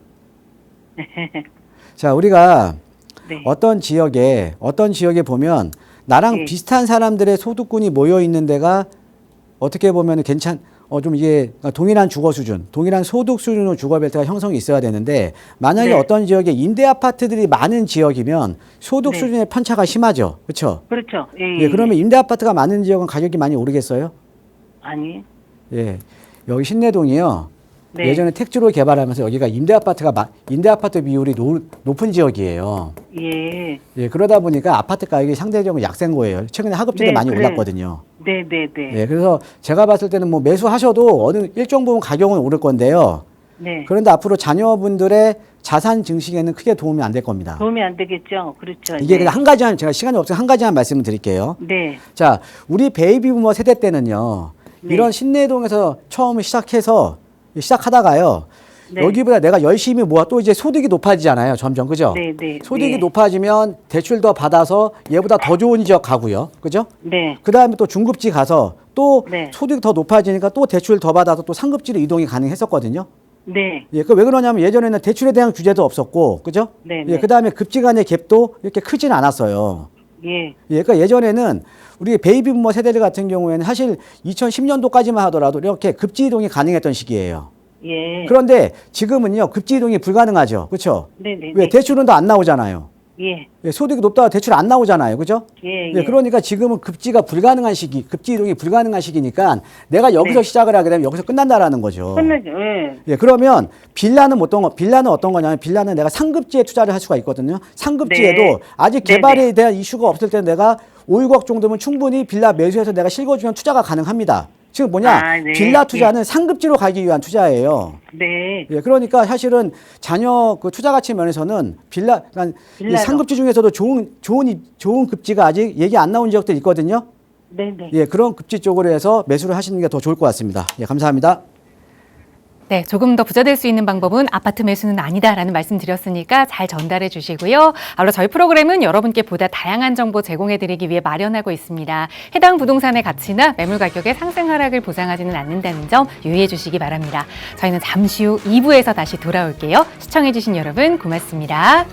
자, 우리가 네. 어떤 지역에 보면 나랑 네. 비슷한 사람들의 소득군이 모여 있는 데가 어떻게 보면 좀 이게 동일한 주거 수준, 동일한 소득 수준의 주거 벨트가 형성이 있어야 되는데, 만약에 네. 어떤 지역에 임대 아파트들이 많은 지역이면 소득 네. 수준의 편차가 심하죠. 그렇죠? 그렇죠. 예. 예, 그러면 임대 아파트가 많은 지역은 가격이 많이 오르겠어요? 아니. 예. 여기 신내동이요. 네. 예전에 택지로 개발하면서 여기가 임대 아파트 비율이 높은 지역이에요. 예. 예, 그러다 보니까 아파트 가격이 상대적으로 약세인 거예요. 최근에 하급지도 네, 많이 그래. 올랐거든요. 네. 예, 그래서 제가 봤을 때는 뭐 매수하셔도 어느 일정 부분 가격은 오를 건데요. 네. 그런데 앞으로 자녀분들의 자산 증식에는 크게 도움이 안 될 겁니다. 도움이 안 되겠죠. 그렇죠. 이게 네. 그냥 제가 시간이 없어서 한 가지만 말씀을 드릴게요. 네. 자, 우리 베이비 부머 세대 때는요. 네. 이런 신내동에서 처음 시작하다가요. 네. 여기보다 내가 열심히 모아 또 이제 소득이 높아지잖아요. 점점. 그죠? 네. 소득이 네. 높아지면 대출 더 받아서 얘보다 더 좋은 지역 가고요. 그죠? 네. 그다음에 또 중급지 가서 또 네. 소득이 더 높아지니까 또 대출 더 받아서 또 상급지로 이동이 가능했었거든요. 네. 예, 그 왜 그러냐면 예전에는 대출에 대한 규제도 없었고, 그죠? 네, 예, 네. 그다음에 급지 간의 갭도 이렇게 크진 않았어요. 예. 예, 그러니까 예전에는 우리 베이비 부머 세대들 같은 경우에는 사실 2010년도까지만 하더라도 이렇게 급지 이동이 가능했던 시기예요. 예. 그런데 지금은요, 급지 이동이 불가능하죠. 그렇죠? 네. 왜 대출은 더 안 나오잖아요. 예. 예, 소득이 높다가 대출 안 나오잖아요. 그죠? 예. 예, 그러니까 지금은 급지가 불가능한 시기, 급지 이동이 불가능한 시기니까 내가 여기서 네. 시작을 하게 되면 여기서 끝난다라는 거죠. 끝나죠. 예. 예, 그러면 빌라는 어떤 거냐면 빌라는 내가 상급지에 투자를 할 수가 있거든요. 상급지에도 네. 아직 네, 개발에 대한 이슈가 없을 때 내가 5, 6억 정도면 충분히 빌라 매수해서 내가 실거주면 투자가 가능합니다. 지금 뭐냐? 아, 네. 빌라 투자는 상급지로 가기 위한 투자예요. 네. 예, 그러니까 사실은 자녀 그 투자 가치 면에서는 그러니까 이 빌라로. 상급지 중에서도 좋은 급지가 아직 얘기 안 나온 지역들 있거든요. 네네. 예, 그런 급지 쪽으로 해서 매수를 하시는 게 더 좋을 것 같습니다. 예, 감사합니다. 네, 조금 더 부자 될 수 있는 방법은 아파트 매수는 아니다라는 말씀 드렸으니까 잘 전달해 주시고요. 아울러 저희 프로그램은 여러분께 보다 다양한 정보 제공해 드리기 위해 마련하고 있습니다. 해당 부동산의 가치나 매물 가격의 상승 하락을 보장하지는 않는다는 점 유의해 주시기 바랍니다. 저희는 잠시 후 2부에서 다시 돌아올게요. 시청해 주신 여러분 고맙습니다.